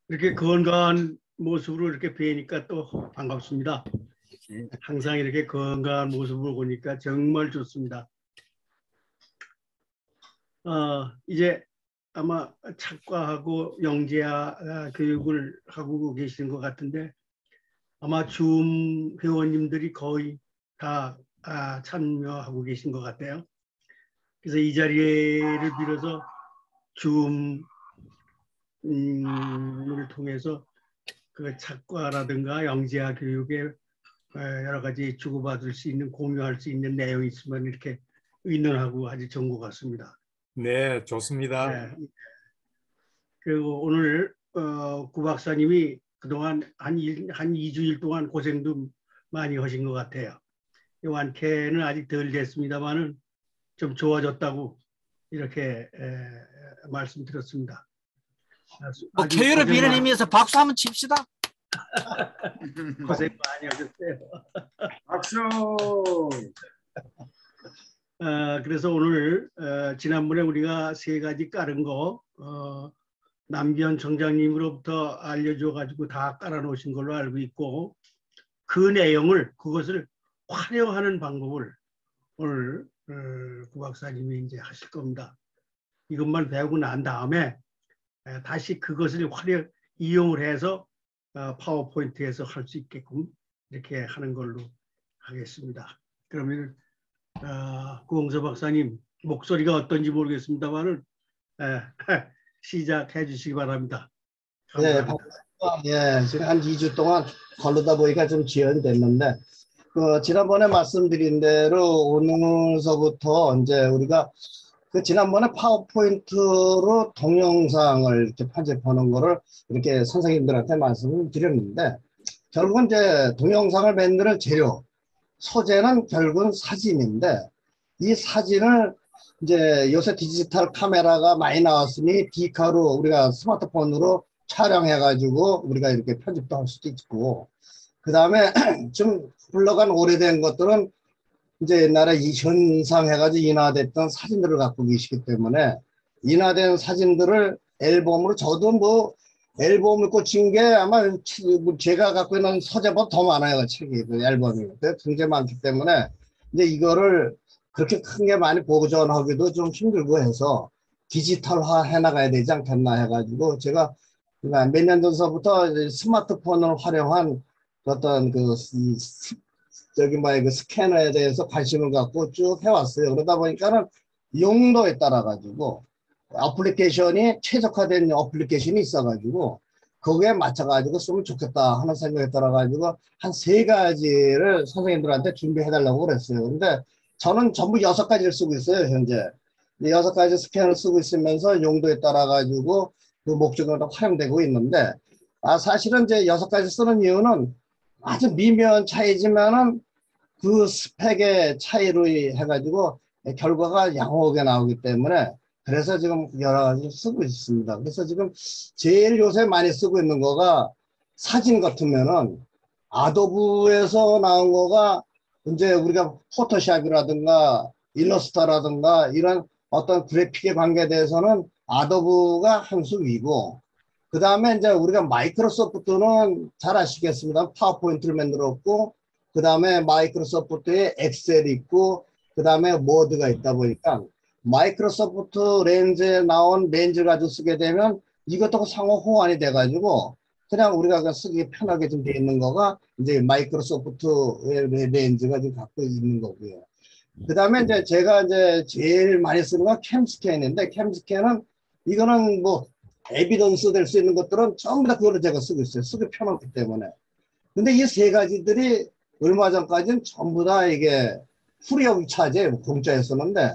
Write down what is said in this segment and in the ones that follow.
이렇게 건강한 모습으로 이렇게 뵈니까 또 반갑습니다. 항상 이렇게 건강한 모습을 보니까 정말 좋습니다. 이제 아마 착과하고 영재하 교육을 하고 계시는 것 같은데 아마 줌 회원님들이 거의 다 참여하고 계신 것 같아요. 그래서 이 자리를 빌어서 줌을 통해서 그 착과라든가 영재하 교육에 여러 가지 주고받을 수 있는, 공유할 수 있는 내용이 있으면 이렇게 의논하고 아주 좋은 것 같습니다. 네, 좋습니다. 네. 그리고 오늘 구 박사님이 그동안 한 2주일 동안 고생도 많이 하신 것 같아요. 완쾌는 아직 덜 됐습니다만은 좀 좋아졌다고 이렇게 말씀드렸습니다. 뭐 쾌유를 비는 의미에서 박수 한번 칩시다. 고생 많이 하셨어요. 박수. 그래서 오늘 지난번에 우리가 세 가지 깔은 거 남기현 청장님으로부터 알려줘가지고 다 깔아놓으신 걸로 알고 있고 그 내용을 그것을 활용하는 방법을 오늘 구 박사님이 이제 하실 겁니다. 이것만 배우고 난 다음에 다시 그것을 이용을 해서 파워포인트에서 할 수 있게끔 이렇게 하는 걸로 하겠습니다. 그러면 구홍서 박사님 목소리가 어떤지 모르겠습니다만은 시작해 주시기 바랍니다. 감사합니다. 네, 지금 한 2주 동안 걸르다 보니까 좀 지연됐는데 지난번에 말씀드린 대로 오늘서부터 이제 우리가 그 지난번에 파워포인트로 동영상을 이렇게 편집하는 거를 이렇게 선생님들한테 말씀을 드렸는데 결국은 이제 동영상을 만드는 재료 소재는 결국은 사진인데 이 사진을 이제 요새 디지털 카메라가 많이 나왔으니 디카로 우리가 스마트폰으로 촬영해 가지고 우리가 이렇게 편집도 할 수도 있고 그 다음에 좀 흘러간 오래된 것들은 이제 옛날에 이 현상 해가지고 인화됐던 사진들을 갖고 계시기 때문에 인화된 사진들을 앨범으로 저도 뭐 앨범을 꽂힌 게 아마 제가 갖고 있는 서재보다 더 많아요. 책이 그 앨범이 굉장히 많기 때문에 이제 이거를 그렇게 큰 게 많이 보존하기도 좀 힘들고 해서 디지털화 해나가야 되지 않겠나 해가지고 제가 몇 년 전서부터 스마트폰을 활용한 어떤 그 그 스캐너에 대해서 관심을 갖고 쭉 해왔어요. 그러다 보니까는 용도에 따라 가지고 어플리케이션이 최적화된 어플리케이션이 있어가지고 거기에 맞춰가지고 쓰면 좋겠다 하는 생각이 들어가지고 한 3가지를 선생님들한테 준비해달라고 그랬어요. 근데 저는 전부 6가지를 쓰고 있어요, 현재. 6가지 스캐너를 쓰고 있으면서 용도에 따라 가지고 그 목적으로 활용되고 있는데 사실은 이제 6가지 쓰는 이유는 아주 미묘한 차이지만은 그 스펙의 차이로 해가지고 결과가 양호하게 나오기 때문에 그래서 지금 여러 가지 쓰고 있습니다. 그래서 지금 제일 요새 많이 쓰고 있는 거가 사진 같으면은 아도브에서 나온 거가 이제 우리가 포토샵이라든가 일러스트라든가 이런 어떤 그래픽에 관계돼서는 아도브가 한 수 위고 그 다음에 이제 우리가 마이크로소프트는 잘 아시겠습니다. 파워포인트를 만들었고 그 다음에 마이크로소프트에 엑셀이 있고 그 다음에 워드가 있다 보니까 마이크로소프트 렌즈에 나온 렌즈를 가지고 쓰게 되면 이것도 상호 호환이 돼 가지고 그냥 우리가 쓰기 편하게 좀 돼 있는 거가 이제 마이크로소프트 렌즈가 지금 갖고 있는 거고요. 그 다음에 이제 제가 이제 제일 많이 쓰는 건 캠스캔인데 캠스캔은 이거는 뭐 에비던스 될 수 있는 것들은 전부 다 그거를 제가 쓰고 있어요. 쓰기 편하기 때문에. 근데 이 3가지들이 얼마 전까지는 전부 다 이게 프리오브 차지에 공짜에 쓰는데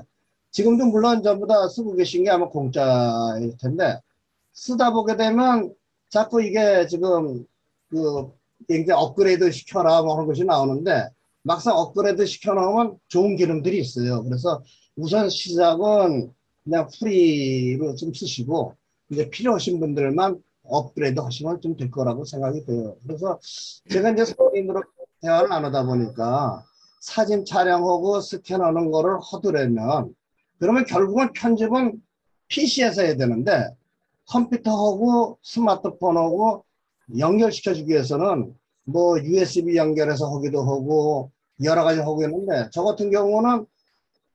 지금도 물론 전부 다 쓰고 계신 게 아마 공짜일 텐데 쓰다 보게 되면 자꾸 이게 지금 그 굉장히 업그레이드 시켜라 뭐 하는 것이 나오는데 막상 업그레이드 시켜놓으면 좋은 기능들이 있어요. 그래서 우선 시작은 그냥 프리로 좀 쓰시고 이제 필요하신 분들만 업그레이드 하시면 좀 될 거라고 생각이 돼요. 그래서 제가 이제 선생님으로 대화를 나누다 보니까 사진 촬영하고 스캔하는 거를 하더라면 그러면 결국은 편집은 PC에서 해야 되는데 컴퓨터하고 스마트폰하고 연결시켜주기 위해서는 뭐 USB 연결해서 하기도 하고 여러 가지 하고 있는데, 저 같은 경우는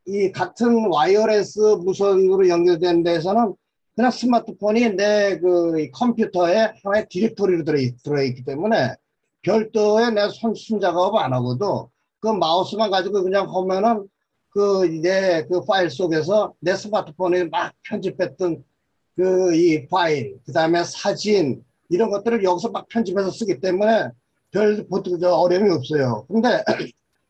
이 같은 와이어레스 무선으로 연결된 데에서는 그냥 스마트폰이 내 그 컴퓨터에 하나의 디렉토리로 들어있기 때문에 별도의 내 손 작업 안 하고도 그 마우스만 가지고 그냥 하면은 그 내 그 파일 속에서 내 스마트폰에 막 편집했던 그 이 파일, 그 다음에 사진 이런 것들을 여기서 막 편집해서 쓰기 때문에 별 보통 어려움이 없어요. 근데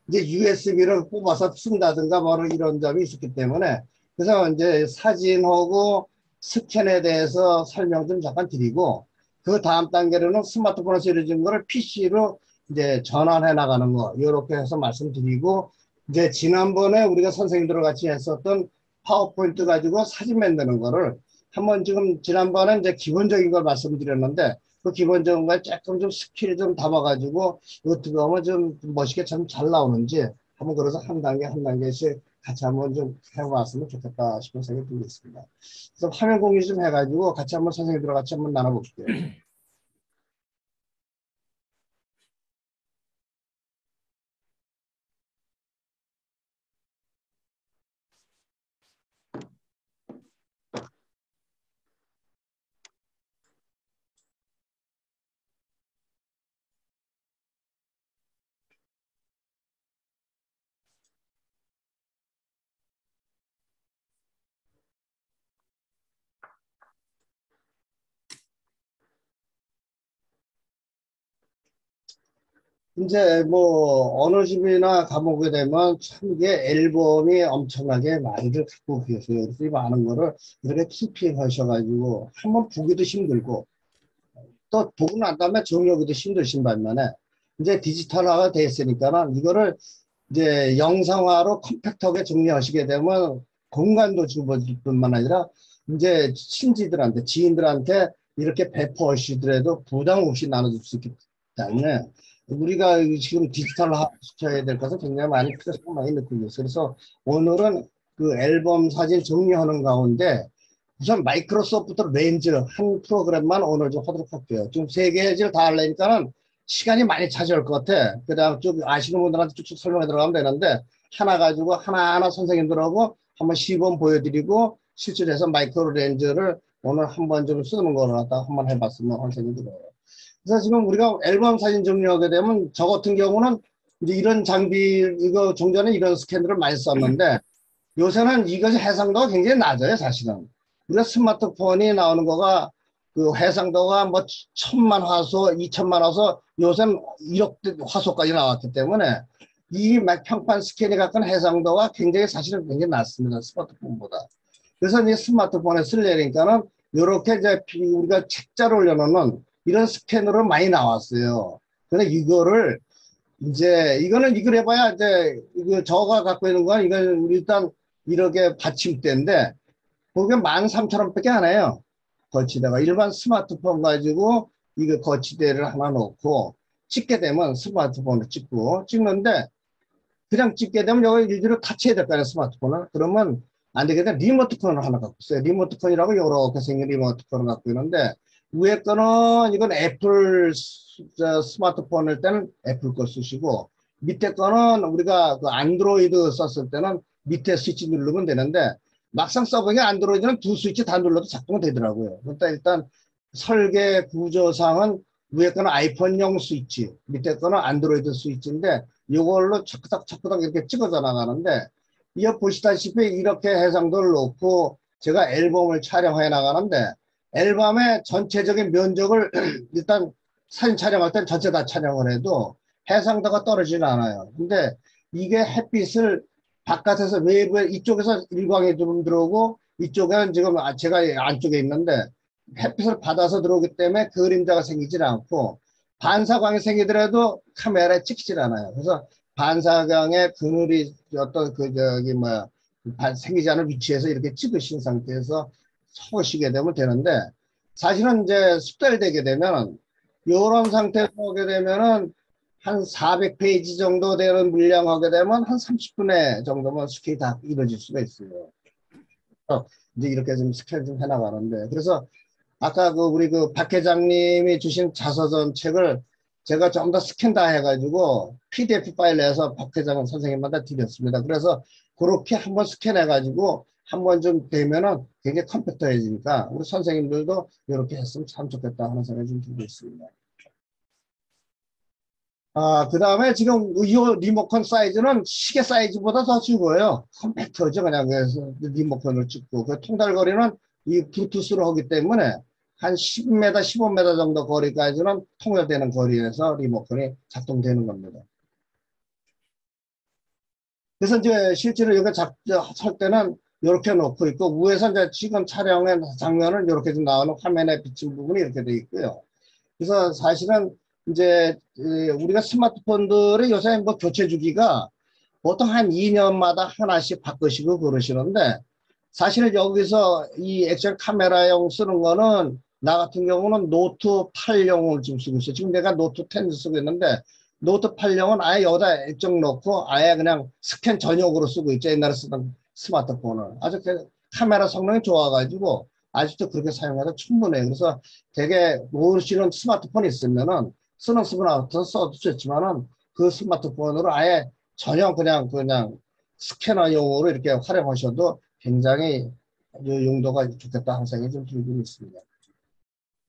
이제 USB를 뽑아서 쓴다든가 뭐 이런 점이 있었기 때문에, 그래서 이제 사진하고 스캔에 대해서 설명 좀 잠깐 드리고, 그 다음 단계로는 스마트폰에서 이루어진 거를 PC로 이제 전환해 나가는 거, 이렇게 해서 말씀드리고, 이제 지난번에 우리가 선생님들과 같이 했었던 파워포인트 가지고 사진 만드는 거를 한번 지금 지난번에 이제 기본적인 걸 말씀드렸는데, 그 기본적인 걸 조금 좀 스킬 좀 담아가지고 어떻게 하면 좀 멋있게 참 잘 나오는지 한번 그래서 한 단계 한 단계씩 같이 한번 좀 해봤으면 좋겠다 싶은 생각이 들고 있습니다. 그래서 화면 공유 좀 해가지고 같이 한번 선생님들과 같이 한번 나눠볼게요. 이제 뭐 어느 집이나 가보게 되면 참 이게 앨범이 엄청나게 많이들 갖고 계세요. 그래서 이 많은 거를 이렇게 키핑 하셔가지고 한번 보기도 힘들고 또 보고 난 다음에 정리하기도 힘드신 반면에, 이제 디지털화가 됐으니까는 이거를 이제 영상화로 컴팩트하게 정리하시게 되면 공간도 좁아질 뿐만 아니라 이제 친지들한테, 지인들한테 이렇게 배포하시더라도 부담 없이 나눠줄 수 있기 때문에 우리가 지금 디지털화 시켜야 될 것은 굉장히 많이 필요성 많이 느끼고 있어요. 그래서 오늘은 그 앨범 사진 정리하는 가운데 우선 마이크로소프트 렌즈 한 프로그램만 오늘 좀 하도록 할게요. 좀 세 개를 다 하려니까는 시간이 많이 차지할 것 같아. 그다음 쭉 아시는 분들한테 쭉쭉 설명해 들어가면 되는데, 하나 가지고 하나하나 선생님들하고 한번 시범 보여드리고 실질해서 마이크로 렌즈를 오늘 한번 좀 쓰는 거를 갖다 한번 해봤으면 하는 생각이 들어요. 그래서 지금 우리가 앨범 사진 정리하게 되면 저 같은 경우는 이제 이런 장비, 이거 종전에 이런 스캔들을 많이 썼는데 요새는 이것이 해상도가 굉장히 낮아요, 사실은. 우리가 스마트폰이 나오는 거가 그 해상도가 뭐 1000만 화소, 2000만 화소, 요새는 1억 화소까지 나왔기 때문에 이 평판 스캔이 갖는 해상도가 굉장히 사실은 굉장히 낮습니다, 스마트폰보다. 그래서 이제 스마트폰에 쓰려니까는 이렇게 이제 우리가 책자를 올려놓는 이런 스캐너로 많이 나왔어요. 근데 이거를 이제 이거는 이걸 해봐야 이제 이거 저가 갖고 있는 건 이건 일단 이렇게 받침대인데 그게 13,000원밖에 안 해요. 거치대가 일반 스마트폰 가지고 이거 거치대를 하나 놓고 찍게 되면 스마트폰을 찍는데 그냥 찍게 되면 여기 일주일을 같이 해야 될 거 아니에요, 스마트폰을. 그러면 안 되겠다. 리모트폰을 하나 갖고 있어요. 리모트폰이라고 이렇게 생긴 리모트폰을 갖고 있는데 위에 거는 이건 애플 스마트폰일 때는 애플 거 쓰시고 밑에 거는 우리가 그 안드로이드 썼을 때는 밑에 스위치 누르면 되는데 막상 써보니 안드로이드는 두 스위치 다 눌러도 작동되더라고요. 그러니까 일단 설계 구조상은 위에 거는 아이폰용 스위치, 밑에 거는 안드로이드 스위치인데 이걸로 차크닥 이렇게 찍어져 나가는데 이거 보시다시피 이렇게 해상도를 놓고 제가 앨범을 촬영해 나가는데 앨범의 전체적인 면적을 일단 사진 촬영할 땐 전체 다 촬영을 해도 해상도가 떨어지진 않아요. 근데 이게 햇빛을 바깥에서 외부에 이쪽에서 일광이 좀 들어오고 이쪽에는 지금 제가 안쪽에 있는데 햇빛을 받아서 들어오기 때문에 그림자가 생기질 않고 반사광이 생기더라도 카메라에 찍히질 않아요. 그래서 반사광의 그늘이 어떤 그 저기 뭐야 생기지 않은 위치에서 이렇게 찍으신 상태에서 서시게 되면 되는데 사실은 이제 숙달되게 되면 이런 상태로 오게 되면은 한 400페이지 정도 되는 물량 하게 되면 한 30분에 정도면 스캔이 다 이루어질 수가 있어요. 이제 이렇게 좀 스캔 좀 해나가는데 그래서 아까 그 우리 그 박 회장님이 주신 자서전 책을 제가 좀 더 스캔 다 해가지고 PDF 파일 내서 박 회장 선생님마다 드렸습니다. 그래서 그렇게 한번 스캔해가지고 한번 좀 되면은 되게 컴퓨터해지니까 우리 선생님들도 이렇게 했으면 참 좋겠다 하는 생각이 좀 들고 있습니다. 그 다음에 지금 이 리모컨 사이즈는 시계 사이즈보다 더 죽어요. 컴팩터죠. 그냥 그래서 리모컨을 찍고 그 통달거리는 이 블루투스로 하기 때문에 한 10m, 15m 정도 거리까지는 통일되는 거리에서 리모컨이 작동되는 겁니다. 그래서 이제 실제로 여기 설 때는 이렇게 놓고 있고 위에서 이제 지금 촬영의 장면은 이렇게 좀 나오는 화면에 비친 부분이 이렇게 돼 있고요. 그래서 사실은 이제 우리가 스마트폰들이 요새 뭐 교체 주기가 보통 한 2년마다 하나씩 바꾸시고 그러시는데 사실 여기서 이 액션 카메라용 쓰는 거는 나 같은 경우는 노트 8용을 지금 쓰고 있어요. 지금 내가 노트 10 쓰고 있는데 노트 8용은 아예 여기다 액정 넣고 아예 그냥 스캔 전용으로 쓰고 있죠. 옛날에 쓰던 스마트폰을. 아주 카메라 성능이 좋아가지고 아직도 그렇게 사용해도 충분해요. 그래서 되게 모르시는 스마트폰이 있으면은 쓰는 스마트폰 써도 좋지만은 그 스마트폰으로 아예 전용 그냥 스캐너용으로 이렇게 활용하셔도 굉장히 용도가 좋겠다 하는 생각이 좀 들고 있습니다.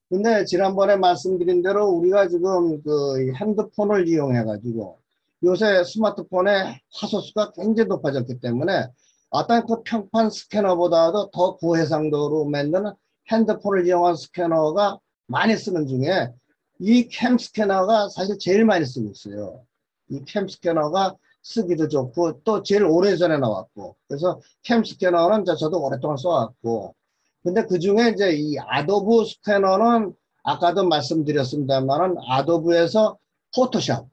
근데 지난번에 말씀드린 대로 우리가 지금 그 핸드폰을 이용해 가지고 요새 스마트폰의 화소수가 굉장히 높아졌기 때문에 어떤 그 평판 스캐너보다도 더 고해상도로 만드는 핸드폰을 이용한 스캐너가 많이 쓰는 중에 이 캠 스캐너가 사실 제일 많이 쓰고 있어요. 이 캠 스캐너가 쓰기도 좋고 또 제일 오래전에 나왔고 그래서 캠 스캐너는 저도 오랫동안 써왔고 근데 그 중에 이제 이 아도브 스캐너는 아까도 말씀드렸습니다만은 아도브에서 포토샵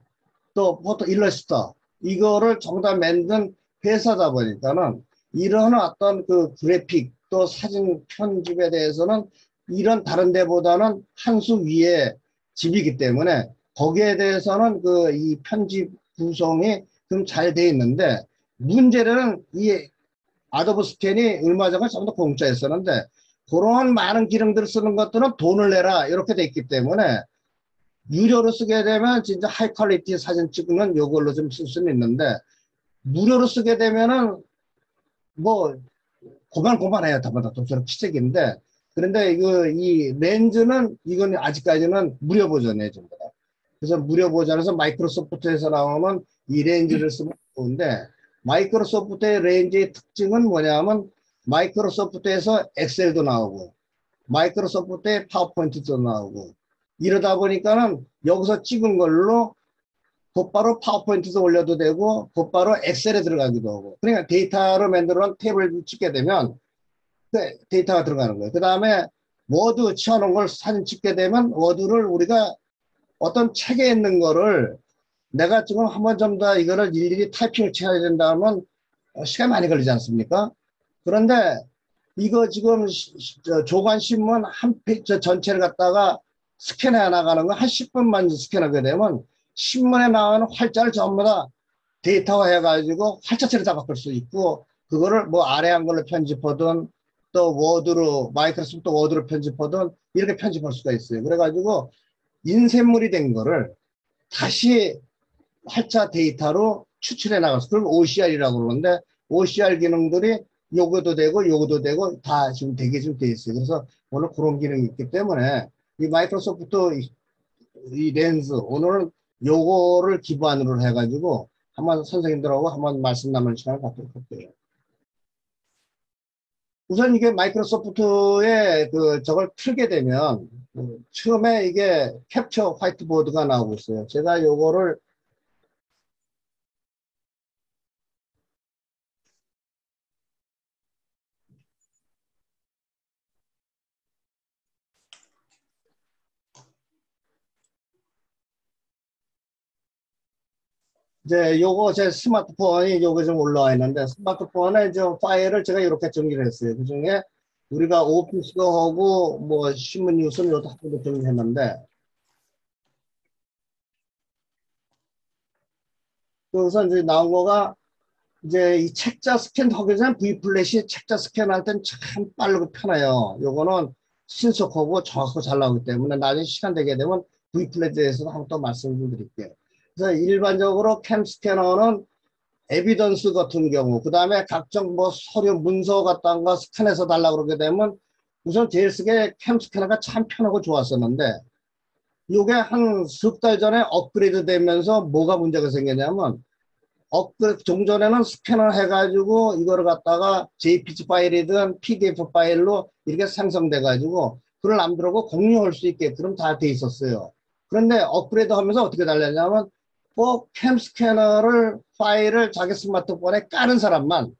또 포토 일러스터 이거를 전부 다 만든 회사다 보니까는 이런 어떤 그 그래픽 또 사진 편집에 대해서는 이런 다른 데보다는 한 수 위에 집이기 때문에 거기에 대해서는 그 이 편집 구성이 좀 잘 돼 있는데 문제는 이 아도브 스캔이 얼마 전에 전부 다 공짜였었는데 그런 많은 기능들을 쓰는 것들은 돈을 내라 이렇게 돼 있기 때문에 유료로 쓰게 되면 진짜 하이 퀄리티 사진 찍는 요걸로 좀 쓸 수는 있는데 무료로 쓰게 되면은 뭐 고만고만해요. 다마다 도처럼 피색인데 그런데 이 렌즈는 이건 아직까지는 무료 버전이에요. 전부 다. 그래서 무료 버전에서 마이크로소프트에서 나오는 이 렌즈를 쓰면 좋은데 마이크로소프트의 렌즈의 특징은 뭐냐면 마이크로소프트에서 엑셀도 나오고 마이크로소프트의 파워포인트도 나오고 이러다 보니까는 여기서 찍은 걸로 곧바로 파워포인트도 올려도 되고 곧바로 엑셀에 들어가기도 하고 그러니까 데이터로 만들어 놓은 탭을 찍게 되면 데이터가 들어가는 거예요. 그 다음에 워드 치워놓은 걸 사진 찍게 되면 워드를 우리가 어떤 책에 있는 거를 내가 지금 한번 좀 더 이거를 일일이 타이핑을 쳐야 된다면 시간이 많이 걸리지 않습니까? 그런데 이거 지금 조간신문 한 페이지 전체를 갖다가 스캔해 나가는 거 한 10분만 스캔하게 되면 신문에 나오는 활자를 전부 다 데이터화 해가지고 활자체를 다 바꿀 수 있고 그거를 뭐 아래 한글로 편집하든 또 워드로 마이크로소프트 워드로 편집하든 이렇게 편집할 수가 있어요. 그래가지고 인쇄물이 된 거를 다시 활자 데이터로 추출해 나가서 그걸 OCR이라고 그러는데 OCR 기능들이 요거도 되고 요거도 되고 다 지금 되게 좀 돼 있어요. 그래서 오늘 그런 기능이 있기 때문에 이 마이크로소프트 이 렌즈 오늘은 요거를 기반으로 해가지고 한번 선생님들하고 한번 말씀 나눌 시간을 갖도록 할게요. 우선 이게 마이크로소프트에 저걸 틀게 되면 처음에 이게 캡처 화이트보드가 나오고 있어요. 제가 요거를 이제 요거 제 스마트폰이 요거 좀 올라와 있는데 스마트폰에 저 파일을 제가 이렇게 정리를 했어요. 그 중에 우리가 오피스도 하고 뭐 신문 뉴스는 요것도 하도 정리했는데 여기서 이제 나온 거가 이제 이 책자 스캔 하기 전에 V 플래시 책자 스캔할 땐 참 빠르고 편해요. 요거는 신속하고 정확하고 잘 나오기 때문에 나중에 시간 되게 되면 V플랫에 대해서도 한번 또 말씀 좀 드릴게요. 그래서 일반적으로 캠 스캐너는 에비던스 같은 경우, 그 다음에 각종 뭐 서류 문서 같은 거 스캔해서 달라 그러게 되면 우선 제일 쓰게 캠 스캐너가 참 편하고 좋았었는데 이게 한 석 달 전에 업그레이드 되면서 뭐가 문제가 생겼냐면 종전에는 스캐너 해가지고 이거를 갖다가 JPG 파일이든 PDF 파일로 이렇게 생성돼 가지고 그걸 남들하고 공유할 수 있게 그럼 다 돼 있었어요. 그런데 업그레이드 하면서 어떻게 달렸냐면 꼭 캠 스캐너를 파일을 자기 스마트폰에 까는 사람만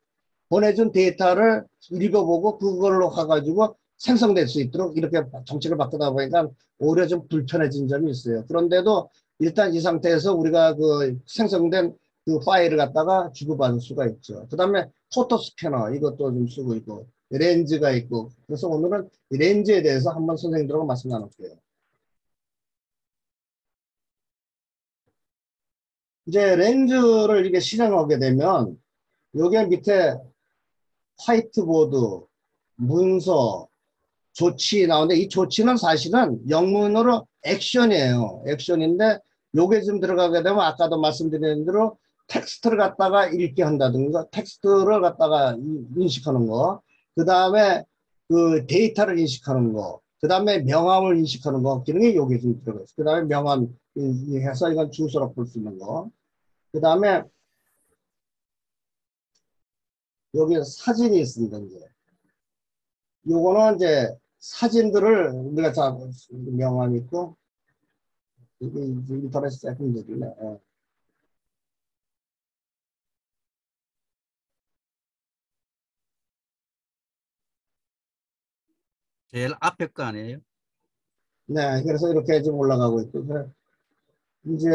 보내준 데이터를 읽어보고 그걸로 가가지고 생성될 수 있도록 이렇게 정책을 바꾸다 보니까 오히려 좀 불편해진 점이 있어요. 그런데도 일단 이 상태에서 우리가 그 생성된 그 파일을 갖다가 주고받을 수가 있죠. 그 다음에 포토 스캐너 이것도 좀 쓰고 있고 렌즈가 있고 그래서 오늘은 이 렌즈에 대해서 한번 선생님들하고 말씀 나눌게요. 이제 렌즈를 이렇게 실행하게 되면 여기 밑에 화이트보드, 문서, 조치 나오는데 이 조치는 사실은 영문으로 액션이에요. 액션인데 요게 좀 들어가게 되면 아까도 말씀드린 대로 텍스트를 갖다가 읽게 한다든가 텍스트를 갖다가 인식하는 거, 그 다음에 그 데이터를 인식하는 거, 그 다음에 명암을 인식하는 거 기능이 요게 좀 들어가 있어요. 그 다음에 명암 해서 이건 주소로 볼 수 있는 거, 그 다음에 여기 사진이 있습니다. 이제 요거는 이제 사진들을 우리가 자 명암 있고 이게 인터넷 세팅들이네. 제일 앞에 거 아니에요? 네, 그래서 이렇게 좀 올라가고 있고 이제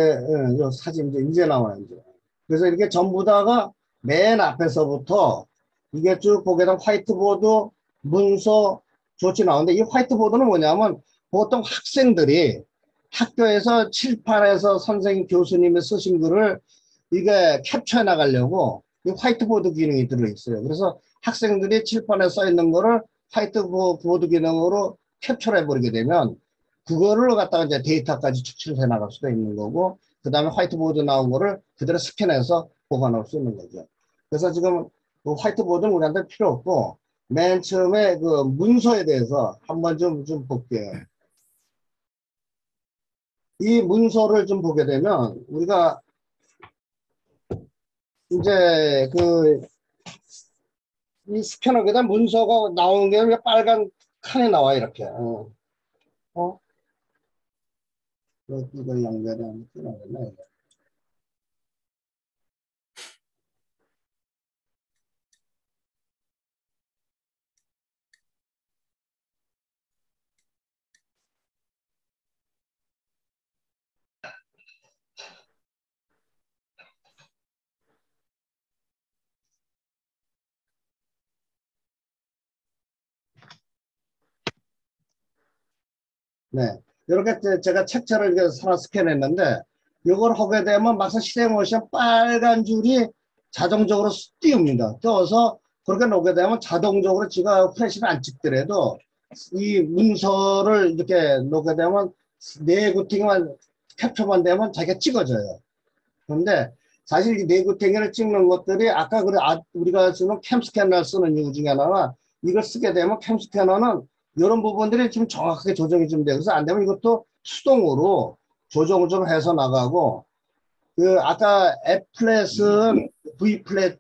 요 사진 이제 나와요. 이제. 그래서 이렇게 전부 다가 맨 앞에서부터 이게 쭉 보게 되면 화이트보드, 문서, 조치 나오는데 이 화이트보드는 뭐냐면 보통 학생들이 학교에서 칠판에서 선생님, 교수님이 쓰신 글을 이게 캡처해 나가려고 이 화이트보드 기능이 들어있어요. 그래서 학생들이 칠판에 써 있는 거를 화이트보드 기능으로 캡처를 해버리게 되면 그거를 갖다가 이제 데이터까지 축출해 나갈 수가 있는 거고, 그 다음에 화이트보드 나온 거를 그대로 스캔해서 보관할 수 있는 거죠. 그래서 지금 그 화이트보드는 우리한테 필요 없고, 맨 처음에 그 문서에 대해서 한번 좀 볼게요. 이 문서를 좀 보게 되면, 우리가 이제 이 스캐너에다 문서가 나오는 게 빨간 칸에 나와, 이렇게. 이걸 연결하면 끊어졌네. 네. 이렇게 제가 책자를 하나 스캔했는데, 이걸 하게 되면 막상 실행하시면 빨간 줄이 자동적으로 띄웁니다. 띄워서 그렇게 놓게 되면 자동적으로 지가 프레시를 안 찍더라도 이 문서를 이렇게 놓게 되면 네구팅만 캡처만 되면 자기가 찍어져요. 그런데 사실 이 네구팅을 찍는 것들이 아까 우리가 쓰는 캠스캐너를 쓰는 이유 중에 하나가 이걸 쓰게 되면 캠스캐너는 이런 부분들이 좀 정확하게 조정이 좀 돼요. 그래서 안 되면 이것도 수동으로 조정을 좀 해서 나가고, 아까 F플랫은 V플랫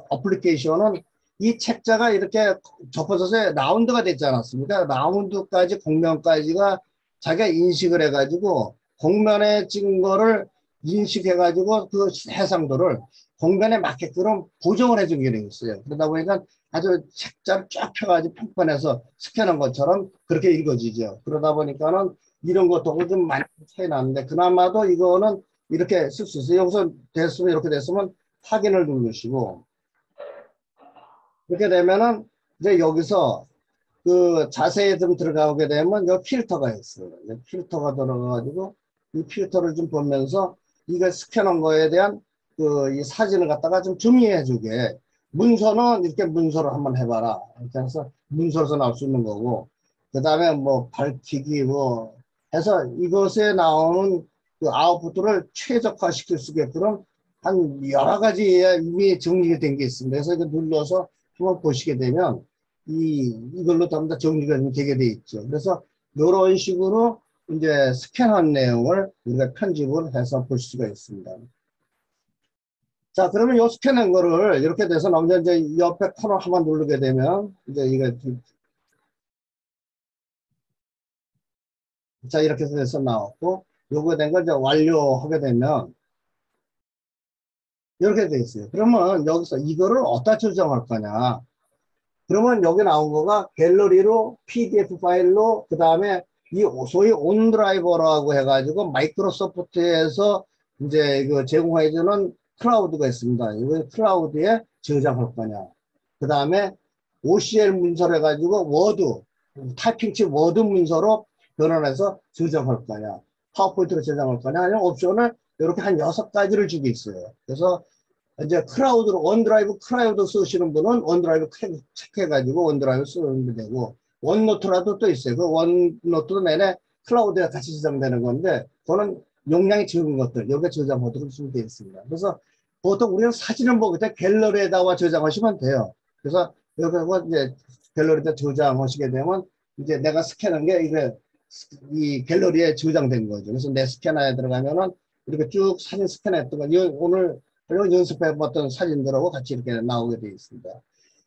어플리케이션은 이 책자가 이렇게 접어져서 라운드가 됐지 않았습니까? 라운드까지 공면까지가 자기가 인식을 해가지고 공면에 찍은 거를 인식해가지고 그 해상도를 공면에 맞게끔 보정을 해주는 기능이 있어요. 그러다 보니까 아주 책자를 쫙 펴가지고 평판에서 스캔한 것처럼 그렇게 읽어지죠. 그러다 보니까는 이런 것하고 좀 많이 차이 나는데 그나마도 이거는 이렇게 쓸 수 있어요. 여기서 됐으면 이렇게 됐으면 확인을 누르시고 이렇게 되면은 이제 여기서 자세히 좀 들어가게 되면 여기 필터가 있어요. 필터가 들어가가지고 이 필터를 좀 보면서 이거 스캔한 거에 대한 이 사진을 갖다가 좀 정리해 주게 문서는 이렇게 문서를 한번 해봐라. 이렇게 해서 문서에서 나올 수 있는 거고 그 다음에 뭐 밝히기 뭐 해서 이것에 나오는 그 아웃풋을 최적화시킬 수 있게끔 한 여러 가지의 이미 정리가 된 게 있습니다. 그래서 이거 눌러서 한번 보시게 되면 이걸로 전부 다 정리가 되게 돼 있죠. 그래서 이런 식으로 이제 스캔한 내용을 우리가 편집을 해서 볼 수가 있습니다. 자, 그러면 요 스캔한 거를 이렇게 돼서 나오면 이제 옆에 코너 한번 누르게 되면 이제 이거 자, 이렇게 해서 나왔고 요거 된 걸 이제 완료하게 되면 이렇게 돼 있어요. 그러면 여기서 이거를 어디다 저장할 거냐? 그러면 여기 나온 거가 갤러리로 PDF 파일로 그 다음에 이 소위 온드라이버라고 해가지고 마이크로소프트에서 이제 이거 제공해주는 클라우드가 있습니다. 이거 클라우드에 저장할 거냐. 그 다음에 OCL 문서로 해가지고 워드, 타이핑치 워드 문서로 변환해서 저장할 거냐. 파워포인트로 저장할 거냐. 아니면 옵션을 이렇게 한 6가지를 주고 있어요. 그래서 이제 클라우드로 원드라이브 클라우드 쓰시는 분은 원드라이브 체크해가지고 원드라이브 쓰면 되고 원노트라도 또 있어요. 그 원노트도 내내 클라우드에 같이 저장되는 건데 그거는 용량이 적은 것들 여기에 저장하도록 준비되어 있습니다. 그래서 보통 우리는 사진을 보게 될 때 갤러리에다가 저장하시면 돼요. 그래서 여기서 이제 갤러리에다 저장하시게 되면 이제 내가 스캔한 게 이게 이 갤러리에 저장된 거죠. 그래서 내 스캐너에 들어가면은 이렇게 쭉 사진 스캔했던 거 오늘 연습해봤던 사진들하고 같이 이렇게 나오게 되어 있습니다.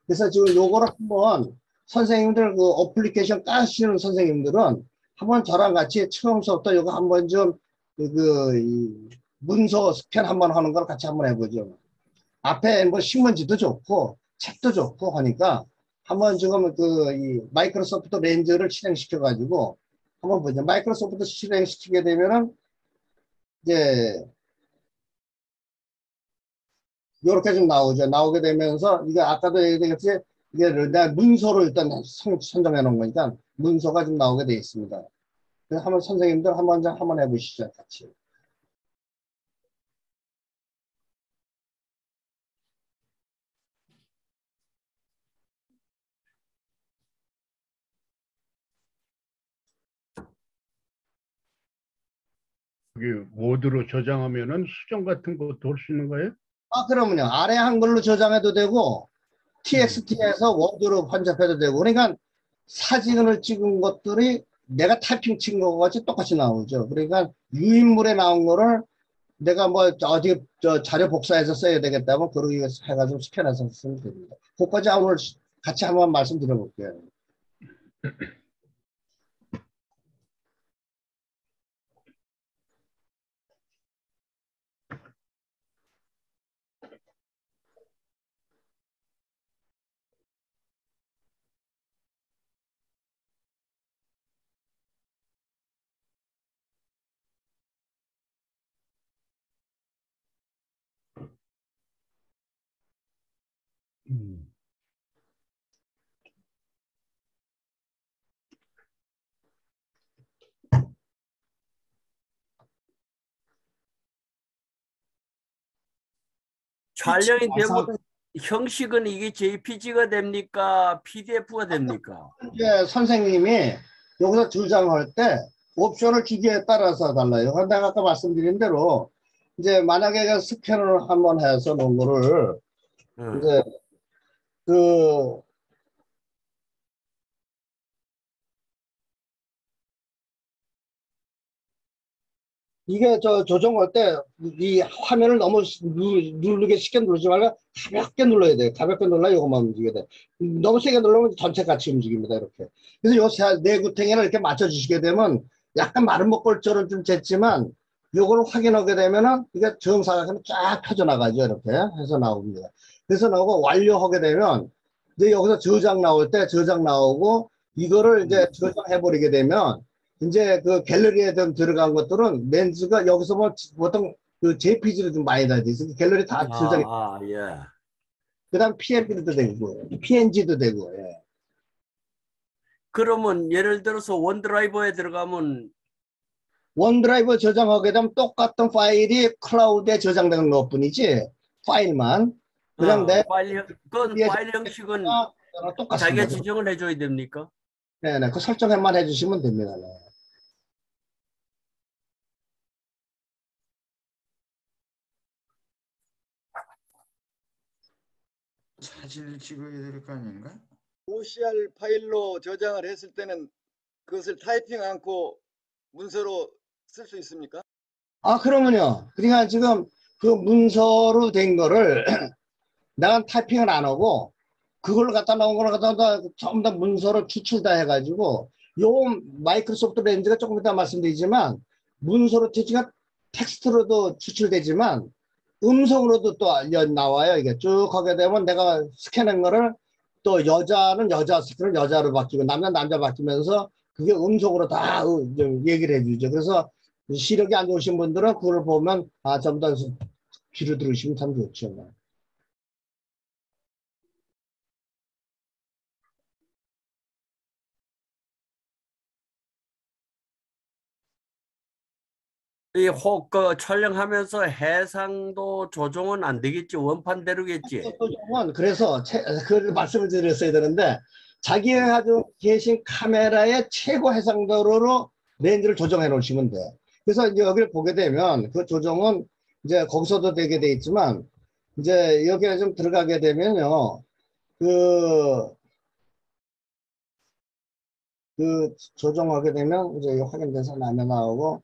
그래서 지금 요거를 한번 선생님들 그 어플리케이션 까시는 선생님들은 한번 저랑 같이 처음부터 요거 한번 좀 문서 스캔 한번 하는 걸 같이 한번 해보죠. 앞에 뭐 신문지도 좋고 책도 좋고 하니까 한번 지금 이 마이크로소프트 렌즈를 실행시켜 가지고 한번 보죠. 마이크로소프트 실행시키게 되면은 이제 요렇게 좀 나오죠. 나오게 되면서 이게 아까도 얘기했듯이 이게 내가 문서로 일단 선정해 놓은 거니까 문서가 좀 나오게 되어 있습니다. 그래서 한번 선생님들 한번 해보시죠. 같이. 여기 워드로 저장하면은 수정 같은 것도 할 수 있는 거예요? 아, 그러면요. 아래 한글로 저장해도 되고 TXT에서 워드로 번역해도 되고 그러니까 사진을 찍은 것들이 내가 타이핑 친 거 같이 똑같이 나오죠. 그러니까 유인물에 나온 거를 내가 뭐 어디 자료 복사해서 써야 되겠다면 그러기 위해서 해가지고 스캔해서 쓰면 됩니다. 그것까지 오늘 같이 한번 말씀드려볼게요. 촬영이 되면 형식은 이게 JPG가 됩니까? PDF가 됩니까? 이제 선생님이 여기서 저장할 때 옵션을 기계에 따라서 달라요. 근데 아까 말씀드린 대로 이제 만약에 스캔을 한번 해서 놓은 거를 이제 이게 조정할 때 이 화면을 너무 누르게 쉽게 누르지 말고 가볍게 눌러야 돼요. 가볍게 눌러야 이것만 움직여야 돼. 너무 세게 누르면 전체 같이 움직입니다. 이렇게. 그래서 요 내구탱이를 이렇게 맞춰주시게 되면 약간 마른 목골처럼 좀 쟀지만 요걸 확인하게 되면은 이게 정사각형이 쫙 펴져나가죠. 이렇게 해서 나옵니다. 그래서 나오고 완료하게 되면 이제 여기서 저장 나올 때 저장 나오고 이거를 이제 저장해버리게 되면 이제 그 갤러리에 좀 들어간 것들은 렌즈가 여기서 뭐 보통 그 JPG로 좀 많이 다 돼 있어요. 갤러리 다 저장이. 예. 그다음 PNG도 되고, PNG도 되고. 예. 그러면 예를 들어서 원드라이버에 들어가면 원드라이브 저장하게 되면 똑같은 파일이 클라우드에 저장되는 것뿐이지 파일만 그냥 내 파일 형식은 똑같습니다. 자기가 지정을 해줘야 됩니까? 네네. 그 설정만 해주시면 됩니다. 네. 사진을 찍어야 될 거 아닌가? OCR 파일로 저장을 했을 때는 그것을 타이핑 않고 문서로 쓸 수 있습니까? 아, 그러면요. 그러니까 지금 그 문서로 된 거를 내가 타이핑을 안 하고 그걸로 갖다 놓은 거를 갖다 전부 다 문서로 추출 다 해가지고 요 마이크로소프트 렌즈가 조금 이따 말씀드리지만 문서로 지가 텍스트로도 추출되지만 음성으로도 또 나와요. 이게 쭉 하게 되면 내가 스캔한 거를 또 여자는 여자 스캔을 여자로 바뀌고 남자는 남자 바뀌면서 그게 음성으로 다 얘기를 해주죠. 그래서 시력이 안 좋으신 분들은 그걸 보면 아 전부 다 귀로 들으시면 참 좋죠. 그 촬영하면서 해상도 조정은 안 되겠지. 원판대로겠지. 그래서 그 말씀을 드렸어야 되는데 자기가 가지고 계신 카메라의 최고 해상도로 렌즈를 조정해 놓으시면 돼. 그래서 이제 여기를 보게 되면 그 조정은 이제 거기서도 되게 돼 있지만 이제 여기에 좀 들어가게 되면요. 그 조정하게 되면 이제 확인된 화면 나오고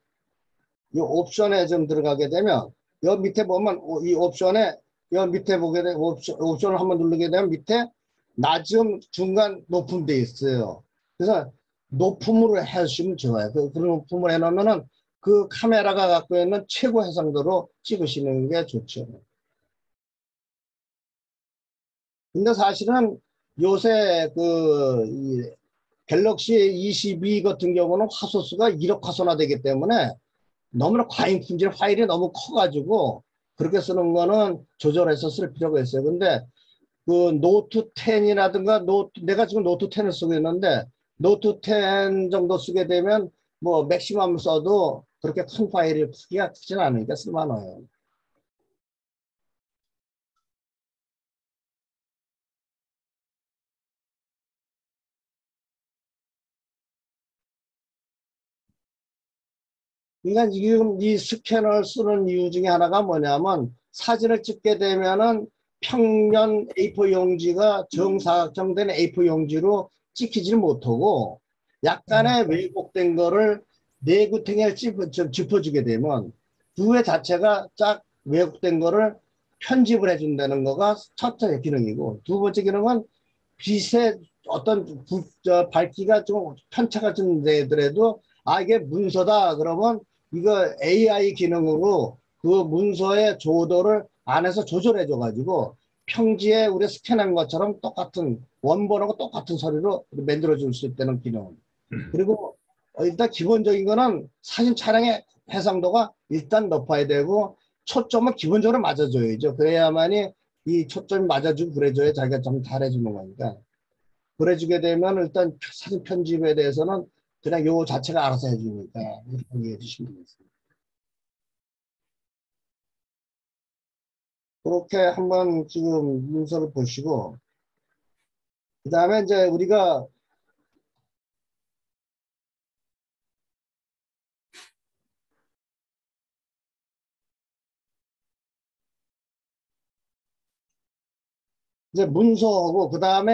이 옵션에 좀 들어가게 되면 여기 밑에 보면 이 옵션에 여기 밑에 보게 되면 옵션을 한번 누르게 되면 밑에 낮음, 중간, 높음 돼 있어요. 그래서 높음으로 해주시면 좋아요. 그런 높음을 해놓으면은 그 카메라가 갖고 있는 최고 해상도로 찍으시는 게 좋죠. 근데 사실은 요새 이 갤럭시 22 같은 경우는 화소수가 1억 화소나 되기 때문에 너무나 과잉 품질 파일이 너무 커가지고 그렇게 쓰는 거는 조절해서 쓸 필요가 있어요. 근데 그 노트 10이라든가 내가 지금 노트 10을 쓰고 있는데 노트 10 정도 쓰게 되면 뭐 맥시멈 써도 그렇게 큰 파일이 크기가 크진 않으니까 쓸만해요. 그러니까 지금 이 스캐너를 쓰는 이유 중에 하나가 뭐냐면 사진을 찍게 되면은 평면 A4 용지가 정사각형된 A4 용지로 찍히지 못하고 약간의 왜곡된 거를 내구탱에 짚어주게 되면 두 회 자체가 쫙 왜곡된 거를 편집을 해준다는 거가 첫째 기능이고 두 번째 기능은 빛의 어떤 밝기가 좀 편차가 좀 되더라도 아 이게 문서다 그러면 이거 AI 기능으로 그 문서의 조도를 안에서 조절해 줘 가지고 평지에 우리 스캔한 것처럼 똑같은 원본하고 똑같은 소리로 만들어 줄 수 있다는 기능. 그리고 일단 기본적인 거는 사진 촬영의 해상도가 일단 높아야 되고 초점은 기본적으로 맞아줘야죠. 그래야만이 이 초점이 맞아주고 그래줘야 자기가 좀 잘해주는 거니까. 그래주게 되면 일단 사진 편집에 대해서는 그냥 요 자체가 알아서 해주니까 이렇게 이해해 주시면 되겠습니다. 그렇게 한번 지금 문서를 보시고 그 다음에 이제 우리가 이제 문서하고 그 다음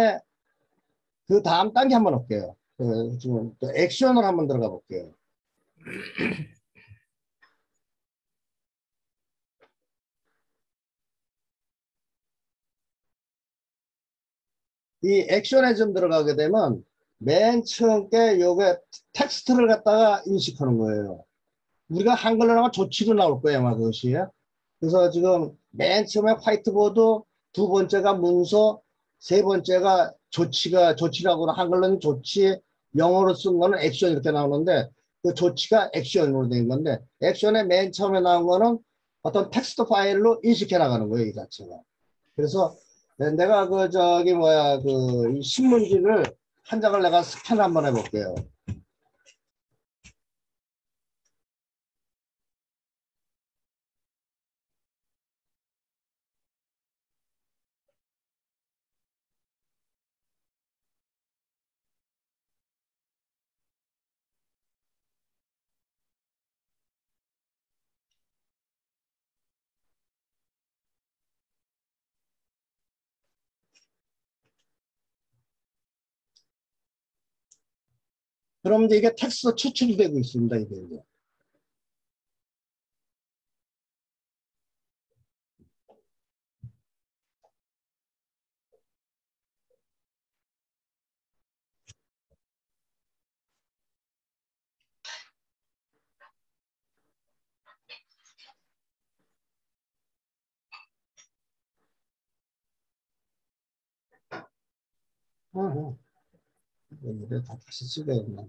단계 한번 볼게요. 지금 또 액션을 한번 들어가 볼게요. 이 액션에 좀 들어가게 되면 맨 처음에 요게 텍스트를 갖다가 인식하는 거예요. 우리가 한글로 나면 조치로 나올 거예요, 아마 그것이. 그래서 지금 맨 처음에 화이트보드, 두 번째가 문서, 세 번째가 조치라고 한글로는 조치, 영어로 쓴 거는 액션 이렇게 나오는데 그 조치가 액션으로 된 건데 액션의 맨 처음에 나온 거는 어떤 텍스트 파일로 인식해 나가는 거예요, 이 자체가. 그래서 내가 이 신문지를 한 장을 내가 스캔 한번 해볼게요. 그럼 이제 이게 텍스트 추출이 되고 있습니다. 이게. 이래 다 다시 찍어야겠네.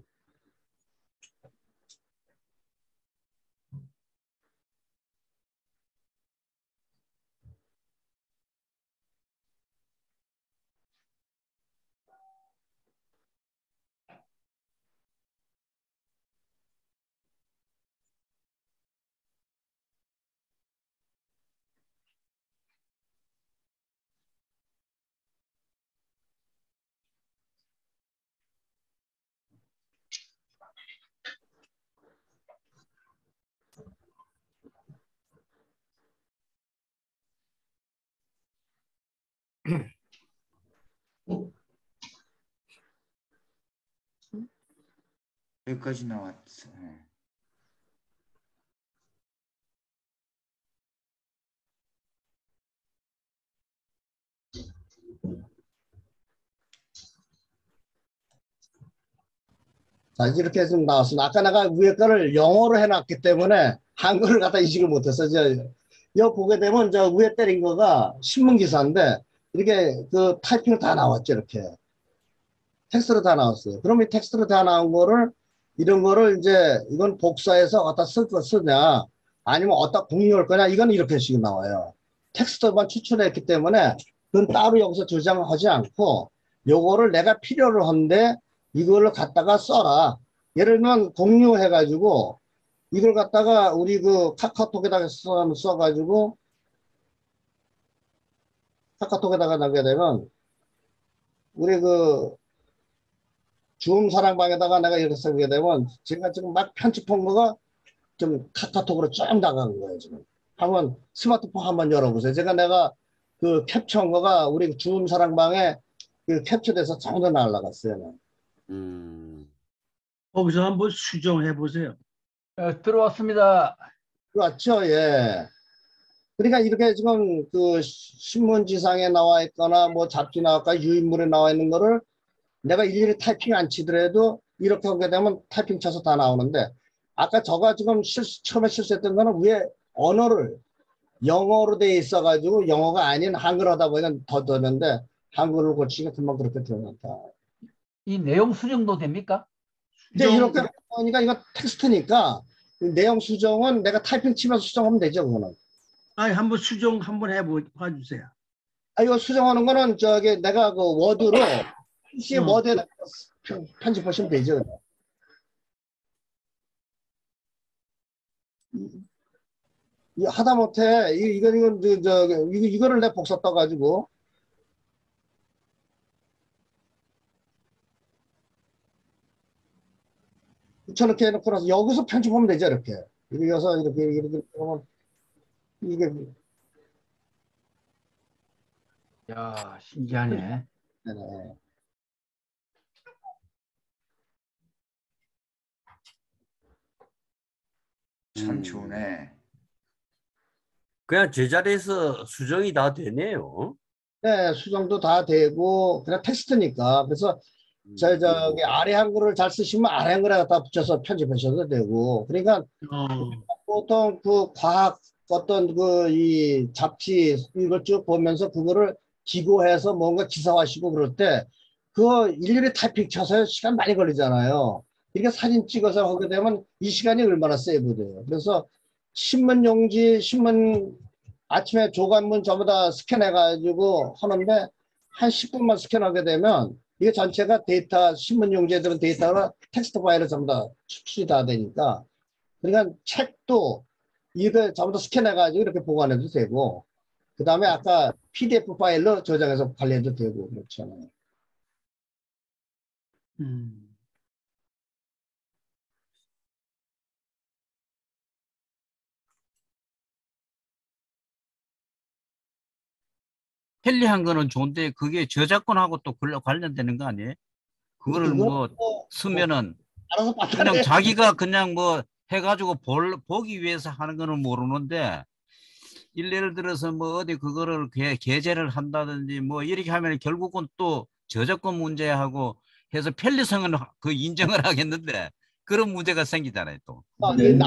여기까지 나왔어. 자, 이렇게 좀 나왔습니다. 아까 내가 위에 거를 영어로 해놨기 때문에 한글을 갖다 인식을 못했어. 여기 보게 되면 저 위에 때린 거가 신문 기사인데 이렇게 그 타이핑을 다 나왔죠. 이렇게 텍스트로 다 나왔어요. 그럼 이 텍스트로 다 나온 거를 이런 거를 이제 이건 복사해서 어디다 쓰냐 아니면 어디다 공유할 거냐 이건 이렇게 식으로 나와요. 텍스트만 추출했기 때문에 그건 따로 여기서 저장하지 않고 요거를 내가 필요로 한데 이걸로 갖다가 써라. 예를 들면 공유해가지고 이걸 갖다가 우리 그 카카오톡에다가 써가지고 카카오톡에다가 나게 되면 우리 그 줌 사랑방에다가 내가 이렇게 쓰게 되면 제가 지금 막 편집한 거가 좀 카카오톡으로 쫙 나가는 거예요. 지금 한번 스마트폰 한번 열어보세요. 내가 그 캡처한 거가 우리 줌 사랑방에 그 캡처돼서 전부 날라갔어요. 거기서 한번 수정해 보세요. 들어왔습니다. 맞죠? 예. 그러니까 이렇게 지금 그 신문지상에 나와 있거나 뭐 잡지 나왔거나 유인물에 나와 있는 거를 내가 일일이 타이핑 안 치더라도 이렇게 하게 되면 타이핑 쳐서 다 나오는데 아까 저가 지금 처음에 실수했던 거는 위에 언어를 영어로 돼 있어가지고 영어가 아닌 한글 하다 보니까 더 되는데 한글을 고치니까 금방 그렇게 되었다. 이 내용 수정도 됩니까? 이제 이렇게 하니까 이거 텍스트니까 내용 수정은 내가 타이핑 치면서 수정하면 되죠, 그거는. 아니 한번 수정 한번 봐주세요. 이거 수정하는 거는 내가 그 워드로 PC 워드에 편집하시면 되죠. 하다못해 이거를 내가 복사 떠가지고 저렇게 해놓고 나서 여기서 편집하면 되죠. 이렇게 여기서 이렇게 하면 이게 야, 신기하네. 네네. 참 좋네. 그냥 제자리에서 수정이 다 되네요. 네, 수정도 다 되고 그냥 텍스트니까. 그래서 저기 아래 한글을 잘 쓰시면 아래 한글에 갖다 붙여서 편집하셔도 되고. 그러니까 보통 그 과학 어떤 그 이 잡지 이걸 쭉 보면서 그거를 기고해서 뭔가 기사화시고 그럴 때 그거 일일이 타이핑 쳐서 시간 많이 걸리잖아요. 이렇게 사진 찍어서 하게 되면 이 시간이 얼마나 세이브돼요. 그래서 신문 용지, 신문 아침에 조간문 전부 다 스캔해가지고 하는데 한 10분만 스캔하게 되면 이게 전체가 데이터, 신문 용지들은 데이터가 텍스트 파일을 전부 다 추출이 다 되니까 그러니까 책도 이거 전부 다 스캔해가지고 이렇게 보관해도 되고 그 다음에 아까 PDF 파일로 저장해서 관리해도 되고 그렇잖아요. 편리한 거는 좋은데 그게 저작권하고 또 관련되는 거 아니에요? 그거를 뭐 쓰면은 알아서 그냥 받아내. 자기가 그냥 뭐 해가지고 보기 위해서 하는 거는 모르는데 예를 들어서 뭐 어디 그거를 게재를 한다든지 뭐 이렇게 하면 결국은 또 저작권 문제하고 해서 편리성은 그 인정을 하겠는데 그런 문제가 생기잖아요 또. 네.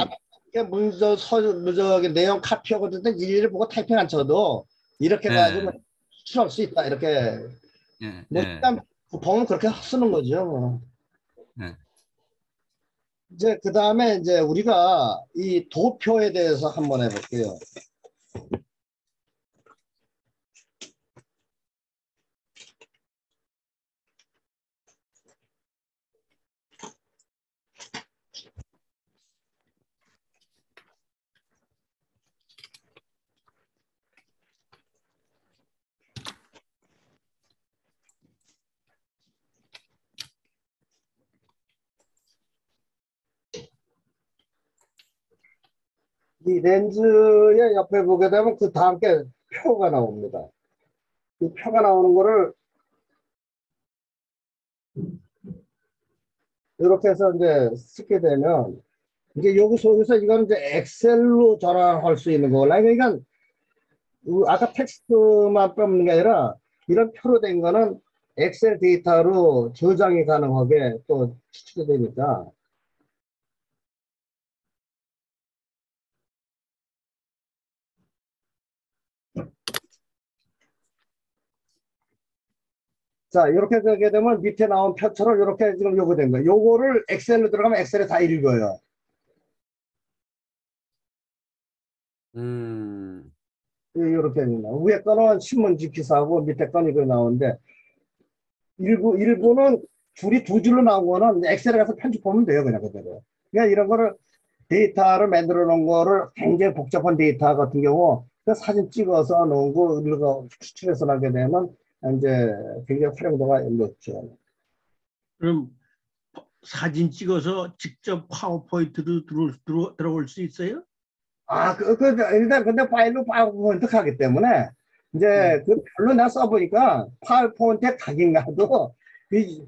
저기 내용 카피하거든 일일이 보고 타이핑 안 쳐도 이렇게 가지고 수출할 수 있다 이렇게 예, 뭐 예, 일단 보면 그렇게 쓰는 거죠. 뭐. 예. 이제 그 다음에 이제 우리가 이 도표에 대해서 한번 해볼게요. 이 렌즈의 옆에 보게 되면 그 다음 게 표가 나옵니다. 이 표가 나오는 거를 이렇게 해서 이제 쓰게 되면 이제 여기 속에서 이거는 이제 엑셀로 전환할 수 있는 거라. 그러니까 아까 텍스트만 뽑는 게 아니라 이런 표로 된 거는 엑셀 데이터로 저장이 가능하게 또 추측이 되니까. 자, 이렇게 되게 되면 밑에 나온 표처럼 이렇게 지금 요거 된 거예요. 요거를 엑셀로 들어가면 엑셀에 다 읽어요. 이렇게 위에 거는 신문지 기사하고 밑에 거는 이거 나오는데 일부는 줄이 두 줄로 나온 거는 엑셀에 가서 편집하면 돼요. 그냥 그대로. 그러니까 이런 거를 데이터를 만들어 놓은 거를 굉장히 복잡한 데이터 같은 경우 그 사진 찍어서 놓은 거 우리가 추출해서 나게 되면 이제 굉장히 활용도가 높죠. 그럼 사진 찍어서 직접 파워포인트도 들어올 수 있어요? 일단 근데 파일로 파워포인트 하기 때문에 이제 그 별로 내가 써보니까 파워포인트에 가긴 가도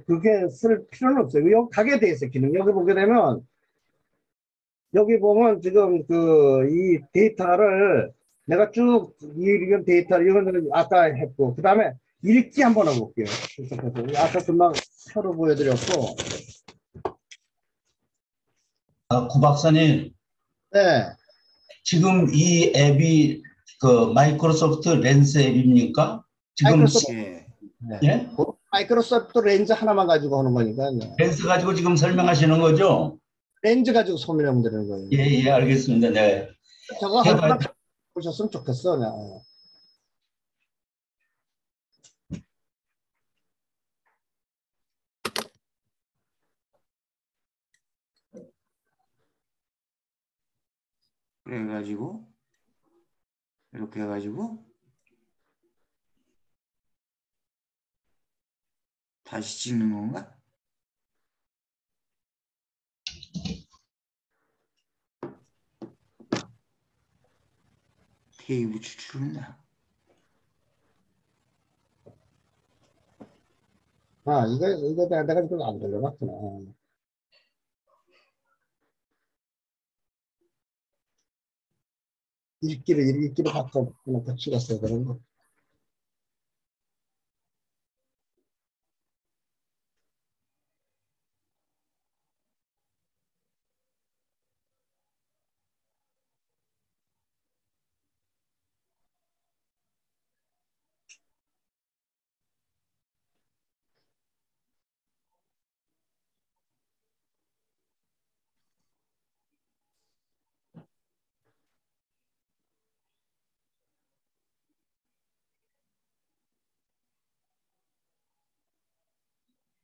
그게 쓸 필요는 없어요. 여기 가게 돼 있어요. 기능 여기 보게 되면 여기 보면 지금 이 데이터를 내가 쭉 이런 데이터를 이거는 아까 했고 그 다음에 읽기 한번 해볼게요. 아까 금방 표로 보여드렸고. 구 박사님, 네. 지금 이 앱이 그 마이크로소프트 렌즈 앱입니까? 지금 마이크로소프트, 예? 마이크로소프트 렌즈 하나만 가지고 하는 거니까. 렌즈 가지고 지금 설명하시는 거죠? 렌즈 가지고 설명하면 되는 거예요. 예, 예, 알겠습니다. 네. 저거 하나 보셨으면 좋겠어. 그냥. 그래가지고 이렇게 해가지고 다시 찍는 건가? 테이프 추출한다. 이거 내가 지금 안 돌려봤구나. 읽기를 바꿔 찍었어야 되는 거.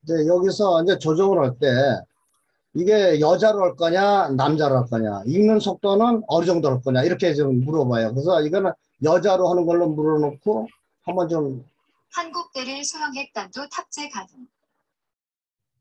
이제 여기서 이제 조정을 할 때 이게 여자로 할 거냐 남자로 할 거냐 읽는 속도는 어느 정도 할 거냐 이렇게 좀 물어봐요. 그래서 이거는 여자로 하는 걸로 물어놓고 한번 좀. 한국대를 소형 핵弾도 탑재 가능.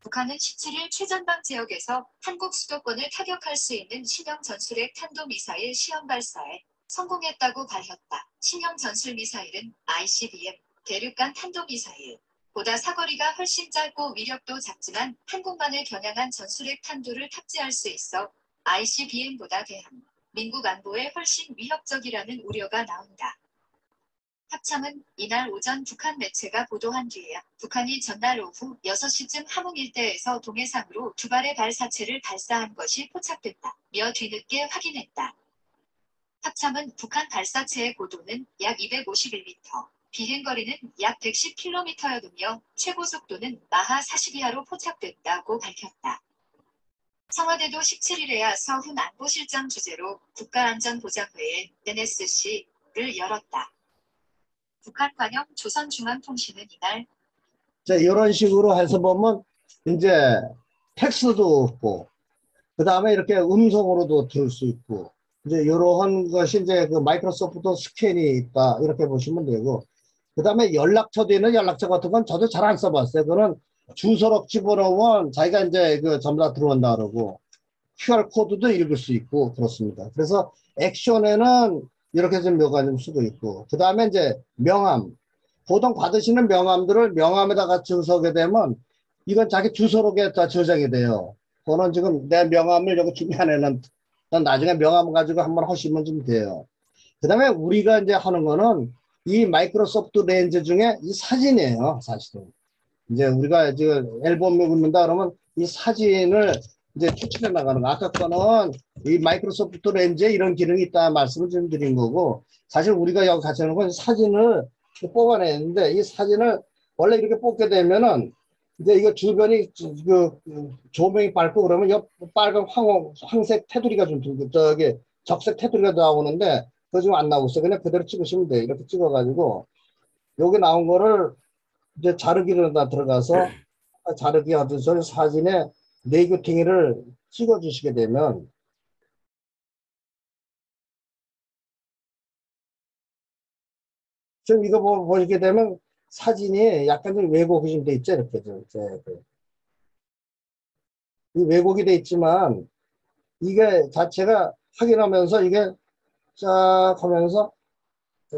북한은 17일 최전방 지역에서 한국 수도권을 타격할 수 있는 신형 전술핵 탄도미사일 시험 발사에 성공했다고 밝혔다. 신형 전술 미사일은 ICBM 대륙간 탄도미사일 보다 사거리가 훨씬 짧고 위력도 작지만 한국만을 겨냥한 전술핵 탄두를 탑재할 수 있어 ICBM보다 대한민국 안보에 훨씬 위협적이라는 우려가 나온다. 합참은 이날 오전 북한 매체가 보도한 뒤에야 북한이 전날 오후 6시쯤 함흥 일대에서 동해상으로 두 발의 발사체를 발사한 것이 포착됐다며 뒤늦게 확인했다. 합참은 북한 발사체의 고도는 약 251m, 비행거리는 약 110km였으며 최고 속도는 마하 40 이하로 포착됐다고 밝혔다. 청와대도 17일에야 서훈 안보실장 주재로 국가안전보장회의 NSC를 열었다. 북한 관영 조선중앙통신은 이날 자, 이런 식으로 해서 보면 이제 텍스트도 없고 그 다음에 이렇게 음성으로도 들을 수 있고 이제 이러한 것이 이제 그 마이크로소프트 스캔이 있다 이렇게 보시면 되고 그 다음에 연락처도 있는 연락처 같은 건 저도 잘 안 써봤어요. 그거는 주소록 집어넣으면 자기가 이제 그 전부 다 들어온다 그러고 QR 코드도 읽을 수 있고 그렇습니다. 그래서 액션에는 이렇게 좀 몇 가지 쓰고 있고 그 다음에 이제 명함 보통 받으시는 명함들을 명함에다가 주소게 되면 이건 자기 주소록에 다 저장이 돼요. 그거는 지금 내 명함을 여기 준비 안 해놓은 나중에 명함 가지고 한번 하시면 좀 돼요. 그 다음에 우리가 이제 하는 거는 이 마이크로소프트 렌즈 중에 이 사진이에요. 사실은 이제 우리가 지금 앨범을 굽는다 그러면 이 사진을 이제 추출해 나가는 거. 아까 거는 이 마이크로소프트 렌즈에 이런 기능이 있다 말씀을 좀 드린 거고 사실 우리가 여기 같이 하는 건 사진을 뽑아내는데 이 사진을 원래 이렇게 뽑게 되면은 이제 이거 주변이 그 조명이 밝고 그러면 이 빨간 황색 테두리가 좀 들고 저기 적색 테두리가 나오는데 그거 지금 안 나오고 있어요. 그냥 그대로 찍으시면 돼요. 이렇게 찍어가지고 여기 나온 거를 이제 자르기로 다 들어가서 자르기 하듯이 사진에 네이거팅을 찍어주시게 되면 좀 이거 보시게 되면 사진이 약간 좀 왜곡이 좀 돼 있죠. 이렇게 좀 이 왜곡이 돼 있지만 이게 자체가 확인하면서 이게 쫙 하면서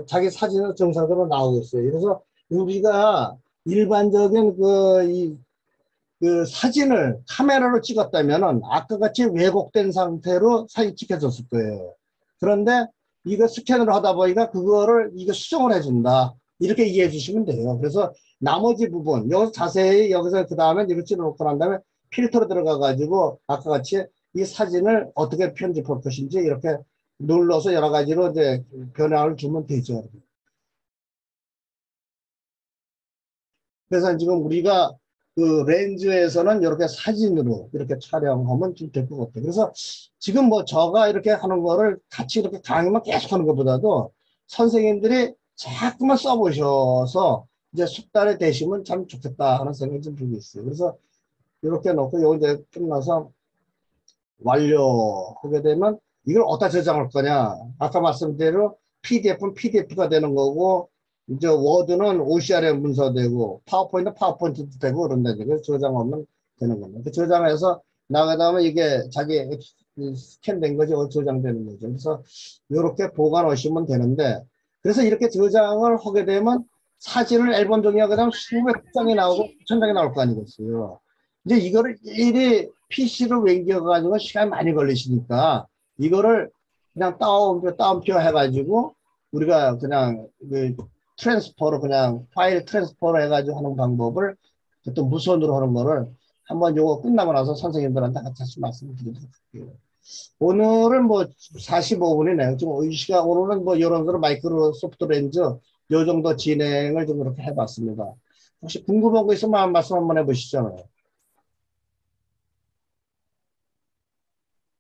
자기 사진은 정상적으로 나오고 있어요. 그래서 우리가 일반적인 그 사진을 카메라로 찍었다면은 아까 같이 왜곡된 상태로 사진 찍혀졌을 거예요. 그런데 이거 스캔을 하다 보니까 그거를 이거 수정을 해준다. 이렇게 이해해 주시면 돼요. 그래서 나머지 부분 여기서 자세히 여기서 그 다음에 이거 찍어놓고 난 다음에 필터로 들어가 가지고 아까 같이 이 사진을 어떻게 편집할 것인지 이렇게 눌러서 여러 가지로 이제 변화를 주면 되죠. 그래서 지금 우리가 그 렌즈에서는 이렇게 사진으로 이렇게 촬영하면 좀 될 것 같아요. 그래서 지금 뭐 저가 이렇게 하는 거를 같이 이렇게 강의만 계속 하는 것보다도 선생님들이 자꾸만 써보셔서 이제 숙달에 되시면 참 좋겠다 하는 생각이 좀 들고 있어요. 그래서 이렇게 놓고 요거 이제 끝나서 완료하게 되면 이걸 어디다 저장할 거냐. 아까 말씀드린 대로 PDF는 PDF가 되는 거고 이제 워드는 OCR에 문서되고 파워포인트는 파워포인트도 되고 그런다는 얘기예요. 저장하면 되는 겁니다. 그 저장해서 나가다 보면 이게 자기 스캔된 거지 저장되는 거죠. 그래서 이렇게 보관하시면 되는데 그래서 이렇게 저장을 하게 되면 사진을 앨범 정리하게 되면 수백 장이 나오고 천 장이 나올 거 아니겠어요. 이제 이거를 일일이 PC로 옮겨가지고 시간이 많이 걸리시니까 이거를 그냥 다운표 해가지고 우리가 그냥 그 트랜스퍼로 그냥 파일 트랜스퍼로 해가지고 하는 방법을 또 무선으로 하는 거를 한번 요거 끝나고 나서 선생님들한테 같이 말씀드리도록 할게요. 오늘은 뭐 45분이네요. 지금 이 시간 오늘은 뭐 이런 거로 마이크로소프트 렌즈 요 정도 진행을 좀 이렇게 해봤습니다. 혹시 궁금한 거 있으면 말씀 한번 해보시죠.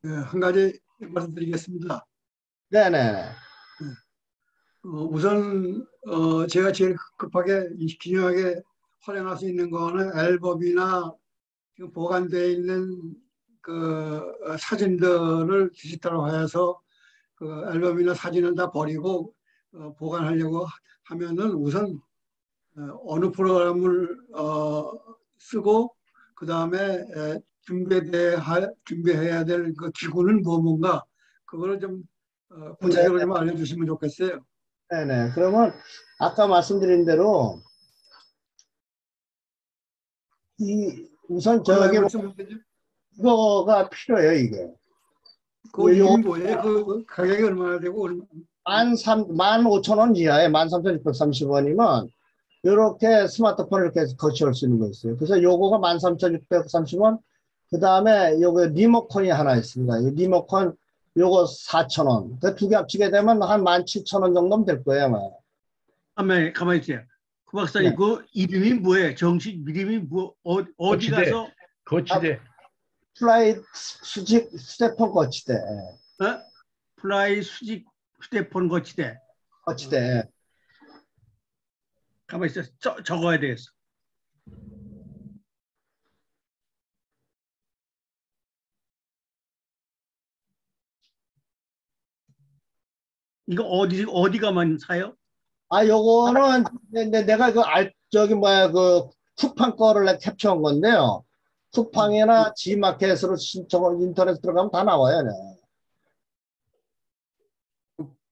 네, 한 가지 말씀드리겠습니다. 네네. 우선 제가 제일 급하게 긴요하게 활용할 수 있는 거는 앨범이나 지금 보관되어 있는 그 사진들을 디지털화해서 그 앨범이나 사진을 다 버리고 보관하려고 하면은 우선 어느 프로그램을 쓰고 그 다음에 준비해야 될 그 기구는 뭔가 그거를 좀 구체적으로 좀 알려주시면 좋겠어요. 네네. 그러면 아까 말씀드린 대로 우선 저기 이거가 필요해요, 이게. 그 이름이 뭐예요? 그 가격이 얼마나 되고 15,000원 이하에 13,630원이면 이렇게 스마트폰을 이렇게 거치할 수 있는 거 있어요. 그래서 요거가 13,630원. 그 다음에 요거 리모컨이 하나 있습니다. 이 리모컨 요거 4,000원. 그 두 개 합치게 되면 한 17,000원 정도면 될 거예요, 아마. 가만히 있어요. 그 박사님, 네. 그 이름이 뭐예요? 정식 이름이 뭐 어디 거치대. 가서 거치대. 플라이 수직 휴대폰 거치대. 플라이 수직 휴대폰 거치대. 거치대. 가만히 있어. 적어야 되겠어. 이거 어디 가만 사요? 요거는 내가 그 쿠팡 거를 내가 캡처한 건데요. 쿠팡이나 G마켓으로 신청을 인터넷 들어가면 다 나와요. 네.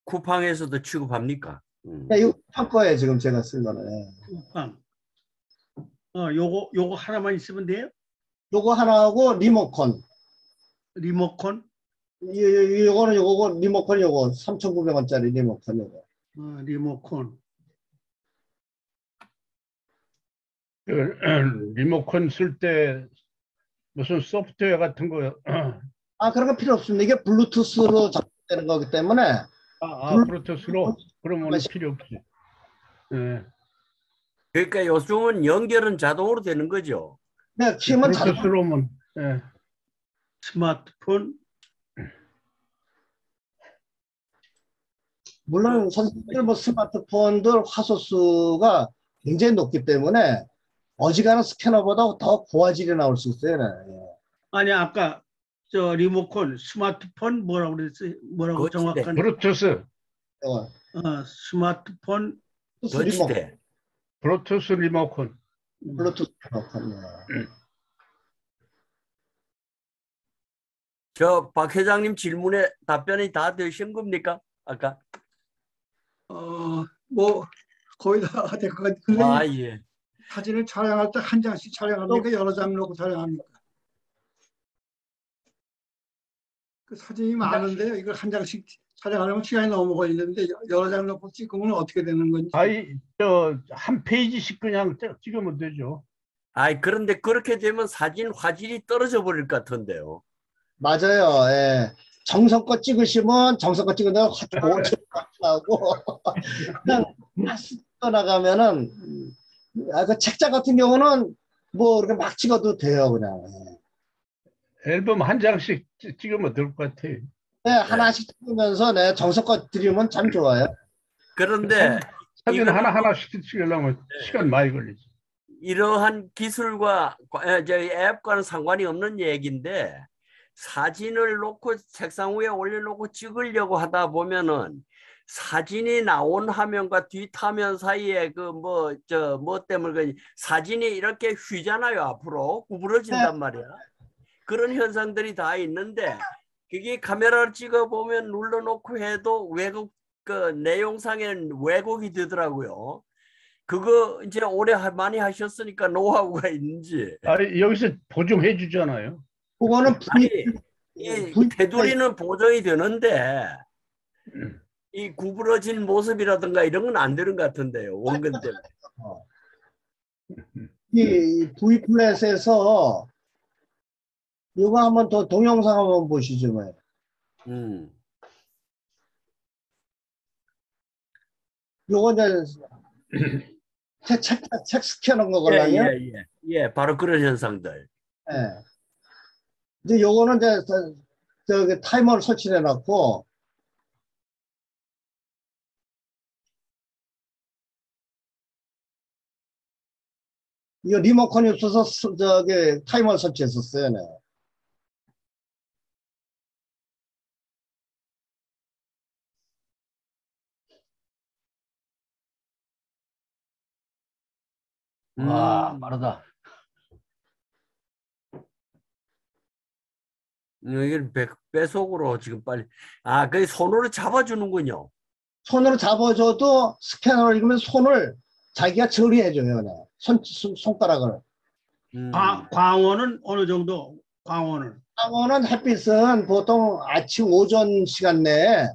쿠팡에서도 취급합니까? 네, 이거 쿠팡 거예요, 지금 제가 쓴 거는. 네. 쿠팡. 요거 하나만 있으면 돼요? 요거 하나하고 리모컨. 리모컨? 요거는 요거 리모컨 요거 3,900원짜리 리모컨 요거. 리모컨. 리모컨 쓸 때 무슨 소프트웨어 같은 거. 그런 거 필요 없습니다. 이게 블루투스로 작동되는 거기 때문에. 블루투스로? 그러면 필요 없지. 네. 그러니까 요즘은 연결은 자동으로 되는 거죠. 네, 키면 블루투스로면. 네. 스마트폰. 물론 선생님들 뭐 스마트폰들 화소수가 굉장히 높기 때문에 어지간한 스캐너보다 더 고화질이 나올 수 있어요. 네. 아니 아까 저 리모컨 스마트폰 뭐라고 그랬어요? 뭐라고 정확한? 블루투스. 스마트폰. 거치대. 블루투스 리모컨. 블루투스 리모컨. 저 박 회장님 질문에 답변이 다 되신 겁니까? 아까? 뭐 거의 다 될 것 같은데. 예. 사진을 촬영할 때 한 장씩 촬영합니까? 여러 장 놓고 촬영합니까? 그 사진이 많은데 이걸 한 장씩 촬영하려면 시간이 너무 걸리는데 여러 장 놓고 찍으면 어떻게 되는 건지. 한 페이지씩 그냥 찍으면 되죠. 그런데 그렇게 되면 사진 화질이 떨어져 버릴 것 같은데요. 맞아요. 예. 정성껏 찍으시면 정성껏 찍은다고 하고 그냥 떠나가면은 그 책자 같은 경우는 뭐 이렇게 막 찍어도 돼요, 그냥. 앨범 한 장씩 찍으면 될 것 같아요. 네, 하나씩 찍으면서 정성껏 드리면 참 좋아요. 그런데 사진 하나씩 찍으려면 시간 많이 걸리지. 이러한 기술과 저희 앱과는 상관이 없는 얘기인데 사진을 놓고 책상 위에 올려놓고 찍으려고 하다 보면은 사진이 나온 화면과 뒷 화면 사이에 그 뭐 때문에 사진이 이렇게 휘잖아요. 앞으로 구부러진단 말이야. 그런 현상들이 다 있는데 그게 카메라를 찍어 보면 눌러놓고 해도 왜곡 그 내용상에는 왜곡이 되더라고요. 그거 이제 오래 많이 하셨으니까 노하우가 있는지. 여기서 보정해 주잖아요. 그거는 이 테두리는 보정이 되는데 이 구부러진 모습이라든가 이런 건 안 되는 것 같은데요. 원근 때문에. 이 V플랫에서 이거 한번 더 동영상 한번 보시죠. 요거 이제 책 스캐너인 거거든요. 예, 바로 그런 현상들. 예. 이제 요거는 이제 저기 타이머를 설치해 놨고 이거 리모컨이 없어서 저기 타이머를 설치했었어요. 네. 와, 빠르다. 이게 배속으로 지금 빨리. 그 손으로 잡아주는군요. 손으로 잡아줘도 스캐너를 읽으면 손을 자기가 처리해줘요. 네. 손가락을. 광원은 어느 정도? 광원은 햇빛은 보통 아침 오전 시간 내에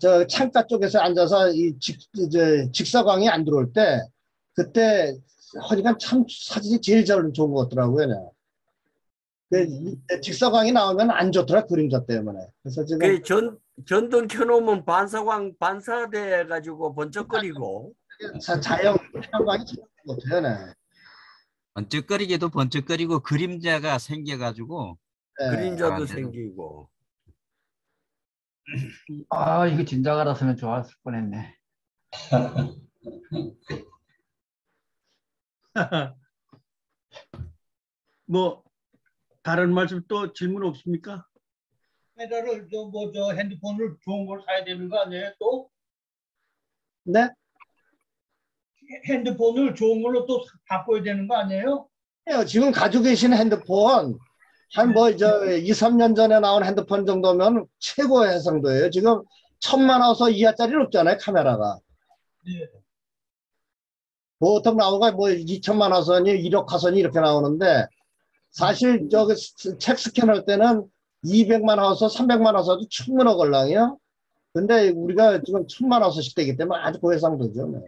저 창가 쪽에서 앉아서 직사광이 안 들어올 때 그때 하니까 참 사진이 제일 잘 좋은 것 같더라고요. 직사광이 나오면 안 좋더라, 그림자 때문에. 그래서 지금 전등 켜놓으면 반사돼 가지고 번쩍거리고 자연 태양광이 잘 못해요. 네. 번쩍거리기도 번쩍거리고 그림자가 생겨가지고 그림자도 생기고. 아, 이거 진작 알았으면 좋았을 뻔했네. 뭐 다른 말씀 또 질문 없습니까? 카메라를 저 핸드폰을 좋은 걸 사야 되는 거 아니에요? 또 네? 핸드폰을 좋은 걸로 또 바꿔야 되는 거 아니에요? 지금 가지고 계신 핸드폰 한 2, 3년 전에 나온 핸드폰 정도면 최고 해상도예요. 지금 1000만 화소 이하짜리는 없잖아요, 카메라가. 네. 보통 나오는 거 2000만 화선이 1억 화선이 이렇게 나오는데 사실 책 스캔할 때는 200만 화소, 300만 화소도 충분한 걸랑이요. 근데 우리가 지금 1000만 화소씩 되기 때문에 아주 고해상도죠. 네.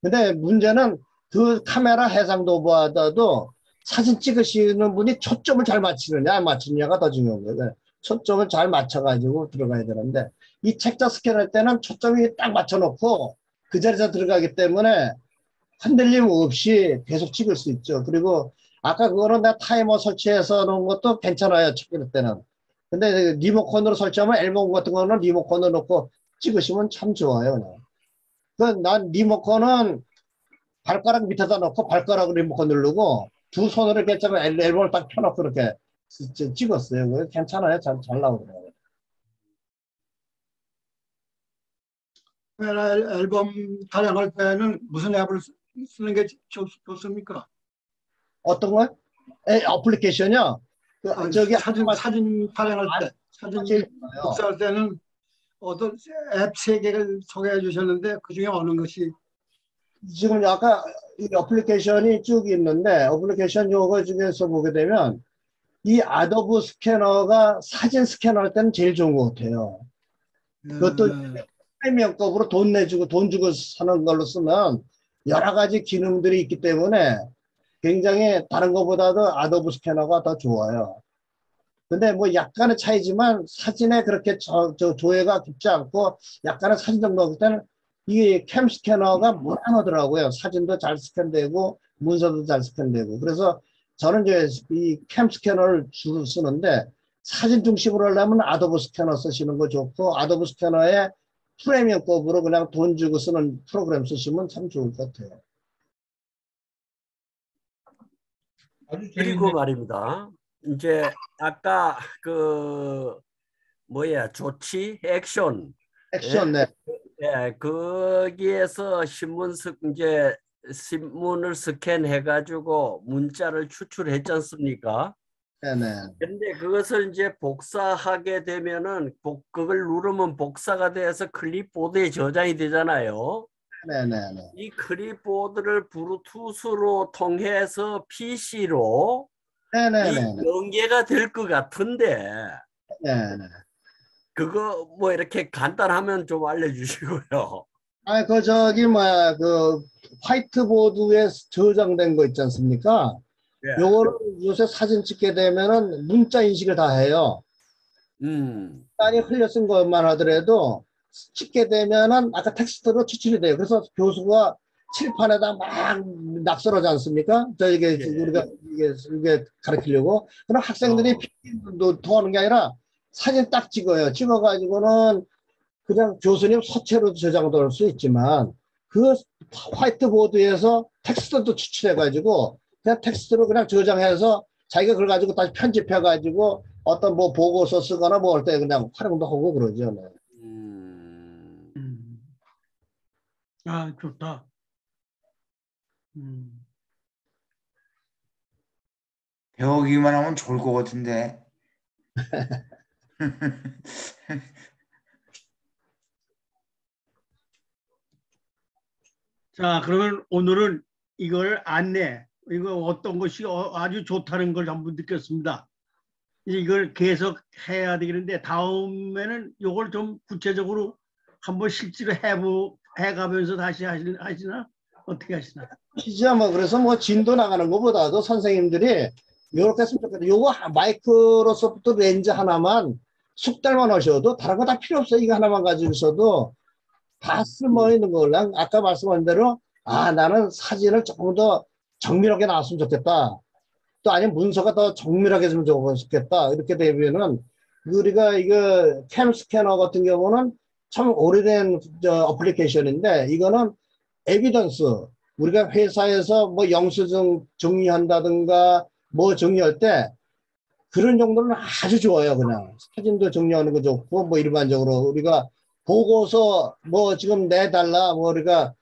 근데 문제는 그 카메라 해상도보다도 사진 찍으시는 분이 초점을 잘 맞추느냐 안 맞추느냐가 더 중요한 거예요. 초점을 잘 맞춰가지고 들어가야 되는데 이 책자 스캔할 때는 초점이 딱 맞춰놓고 그 자리에서 들어가기 때문에 흔들림 없이 계속 찍을 수 있죠. 그리고 아까 그거는 내가 타이머 설치해서 놓은 것도 괜찮아요. 찍을 때는. 근데 리모컨으로 설치하면 앨범 같은 거는 리모컨으로 놓고 찍으시면 참 좋아요. 난 리모컨은 발가락 밑에다 놓고 발가락으로 리모컨 누르고 두 손으로 이렇게 앨범을 딱 펴놓고 이렇게 찍었어요. 그거 괜찮아요. 잘 나오더라고요. 카메라 앨범 촬영할 때는 무슨 앱을 쓰는 게 좋습니까? 어떤 거요? 어플리케이션이요? 사진 촬영할 때, 사진 복사할 때는 어떤 앱 3개를 소개해 주셨는데 그 중에 어느 것이? 지금 아까 이 어플리케이션이 쭉 있는데 어플리케이션 요거 중에서 보게 되면 이 아도브 스캐너가 사진 스캐너할 때는 제일 좋은 것 같아요. 그것도 프리미엄급으로 돈 주고 사는 걸로 쓰면 여러 가지 기능들이 있기 때문에 굉장히 다른 것보다도 아도브 스캐너가 더 좋아요. 근데 뭐 약간의 차이지만 사진에 그렇게 조회가 깊지 않고 약간의 사진 정도 할 때는 이 캠 스캐너가 무난하더라고요. 사진도 잘 스캔되고 문서도 잘 스캔되고. 그래서 저는 이제 이 캠 스캐너를 주로 쓰는데 사진 중심으로 하려면 아도브 스캐너 쓰시는 거 좋고 아도브 스캐너에 프리미엄급으로 그냥 돈 주고 쓰는 프로그램 쓰시면 참 좋을 것 같아요. 그리고 말입니다. 이제 아까 조치 액션 네. 예, 거기에서 신문을 스캔해 가지고 문자를 추출했지 않습니까? 네네. 근데 그것을 이제 복사하게 되면은 그걸 누르면 복사가 돼서 클립보드에 저장이 되잖아요. 네네네. 이 클립보드를 블루투스로 통해서 PC로 연계가 될 것 같은데 네네. 그거 뭐 이렇게 간단하면 좀 알려주시고요. 그 화이트보드에 저장된 거 있지 않습니까? 예. 요거를 요새 사진 찍게 되면은 문자 인식을 다 해요. 단이 흘려 쓴 것만 하더라도 찍게 되면은 아까 텍스트로 추출이 돼요. 그래서 교수가 칠판에다 막 낙서하지 않습니까? 우리가 이게 가르치려고. 그럼 학생들이 도하는 게 아니라 사진 딱 찍어요. 찍어가지고는 그냥 교수님 서체로도 저장도 할 수 있지만 그 화이트보드에서 텍스트도 추출해가지고 그냥 텍스트로 그냥 저장해서 자기가 그걸 가지고 다시 편집해가지고 어떤 뭐 보고서 쓰거나 뭐 할 때 그냥 활용도 하고 그러죠. 네. 아, 좋다. 배우기만 하면 좋을 것 같은데. 자, 그러면 오늘은 이걸 안내, 이거 어떤 것이 아주 좋다는 걸 한번 느꼈습니다. 이걸 계속 해야 되겠는데 다음에는 이걸 좀 구체적으로 한번 실제로 해가면서 다시 하시나? 어떻게 하시나? 진짜 뭐 그래서 뭐 진도 나가는 것보다도 선생님들이 이렇게 했으면 좋겠다. 요거 마이크로소프트 렌즈 하나만 숙달만 하셔도 다른 거 다 필요 없어요. 이거 하나만 가지고 있어도 다 쓸모 있는 걸로 아까 말씀한 대로 나는 사진을 조금 더 정밀하게 나왔으면 좋겠다. 또 아니면 문서가 더 정밀하게 했으면 좋겠다. 이렇게 되면은 우리가 이거 캠 스캐너 같은 경우는 참 오래된 어플리케이션인데 이거는 에비던스 우리가 회사에서 뭐 영수증 정리한다든가 뭐 정리할 때 그런 정도는 아주 좋아요. 그냥 사진도 정리하는 거 좋고 뭐 일반적으로 우리가 보고서 뭐 지금 내달라 뭐 우리가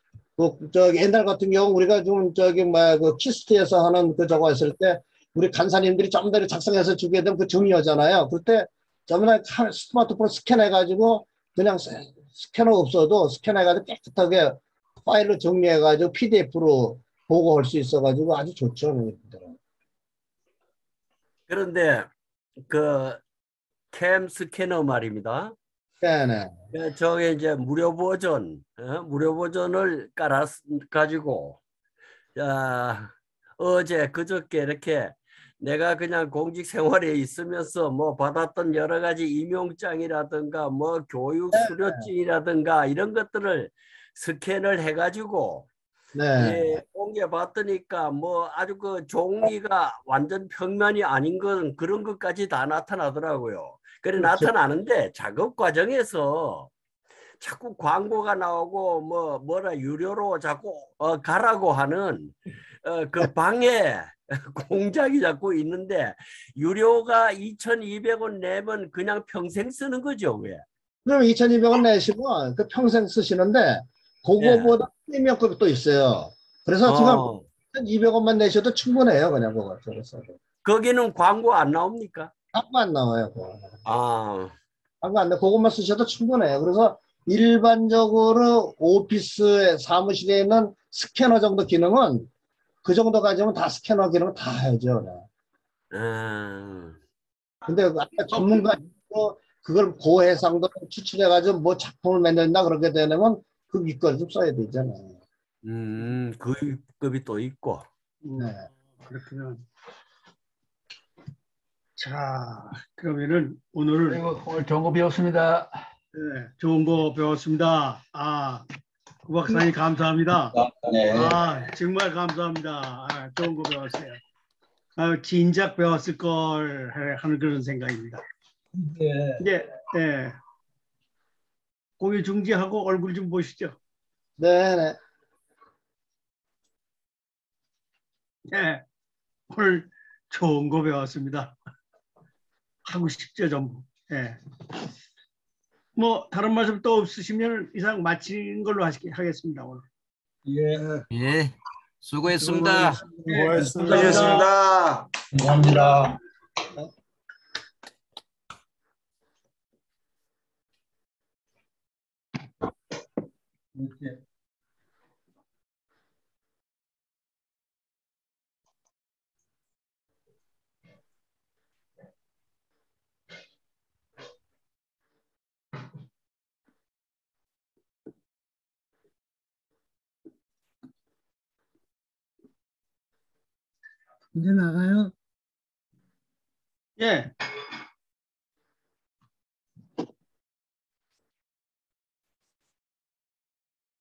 저기 옛날 같은 경우 우리가 좀 저기 그 키스트에서 하는 그 저거 했을 때 우리 간사님들이 좀 더 작성해서 주게 되면 그 정리하잖아요. 그때 전부 스마트폰 스캔해가지고 그냥 스캐너 없어도 스캔해가지고 깨끗하게 파일로 정리해가지고 PDF로 보고할 수 있어가지고 아주 좋죠. 그런데 그 캠 스캐너 말입니다. 네네. 저게 이제 무료 버전을 깔아 가지고 어제 그저께 이렇게 내가 그냥 공직 생활에 있으면서 뭐 받았던 여러 가지 임용장이라든가 뭐 교육 수료증이라든가 이런 것들을 스캔을 해가지고 예, 옮겨봤더니까 뭐 아주 그 종이가 완전 평면이 아닌 건 그런 것까지 다 나타나더라고요. 그래 그렇죠. 나타나는데 작업 과정에서 자꾸 광고가 나오고 뭐라 유료로 자꾸 가라고 하는 그 방에 공작이 자꾸 있는데 유료가 2,200원 내면 그냥 평생 쓰는 거죠, 왜? 그럼 2,200원 내시고 그 평생 쓰시는데 그거보다 프리미엄급이 또 있어요. 그래서 지금 200원만 내셔도 충분해요. 그냥 그거. 거기는 광고 안 나옵니까? 광고 안 나와요. 그거. 광고 안 나. 그것만 쓰셔도 충분해요. 그래서 일반적으로 오피스 사무실에 있는 스캐너 정도 기능은 그 정도 가지면 다 스캐너 기능 다 하죠. 근데 아까 전문가 그걸 고해상도 추출해가지고 뭐 작품을 만든다 그렇게 되면 그 밑거리 좀 써야 되잖아요. 그 급이 또 있고. 네. 그렇구나. 자, 그러면은 오늘 좋은 거 배웠습니다. 네, 좋은 거 배웠습니다. 구 박사님 감사합니다. 네. 정말 감사합니다. 좋은 거 배웠어요. 진작 배웠을 걸 하는 그런 생각입니다. 네. 이제 공유 중지하고 얼굴 좀 보시죠. 네네. 네, 오늘 좋은 거 배웠습니다. 하고 싶죠, 전부. 네. 뭐 다른 말씀 또 없으시면 이상 마치는 걸로 하겠습니다, 오늘. 예, 수고했습니다. 수고하셨습니다. 감사합니다. 이제 나가요? 예.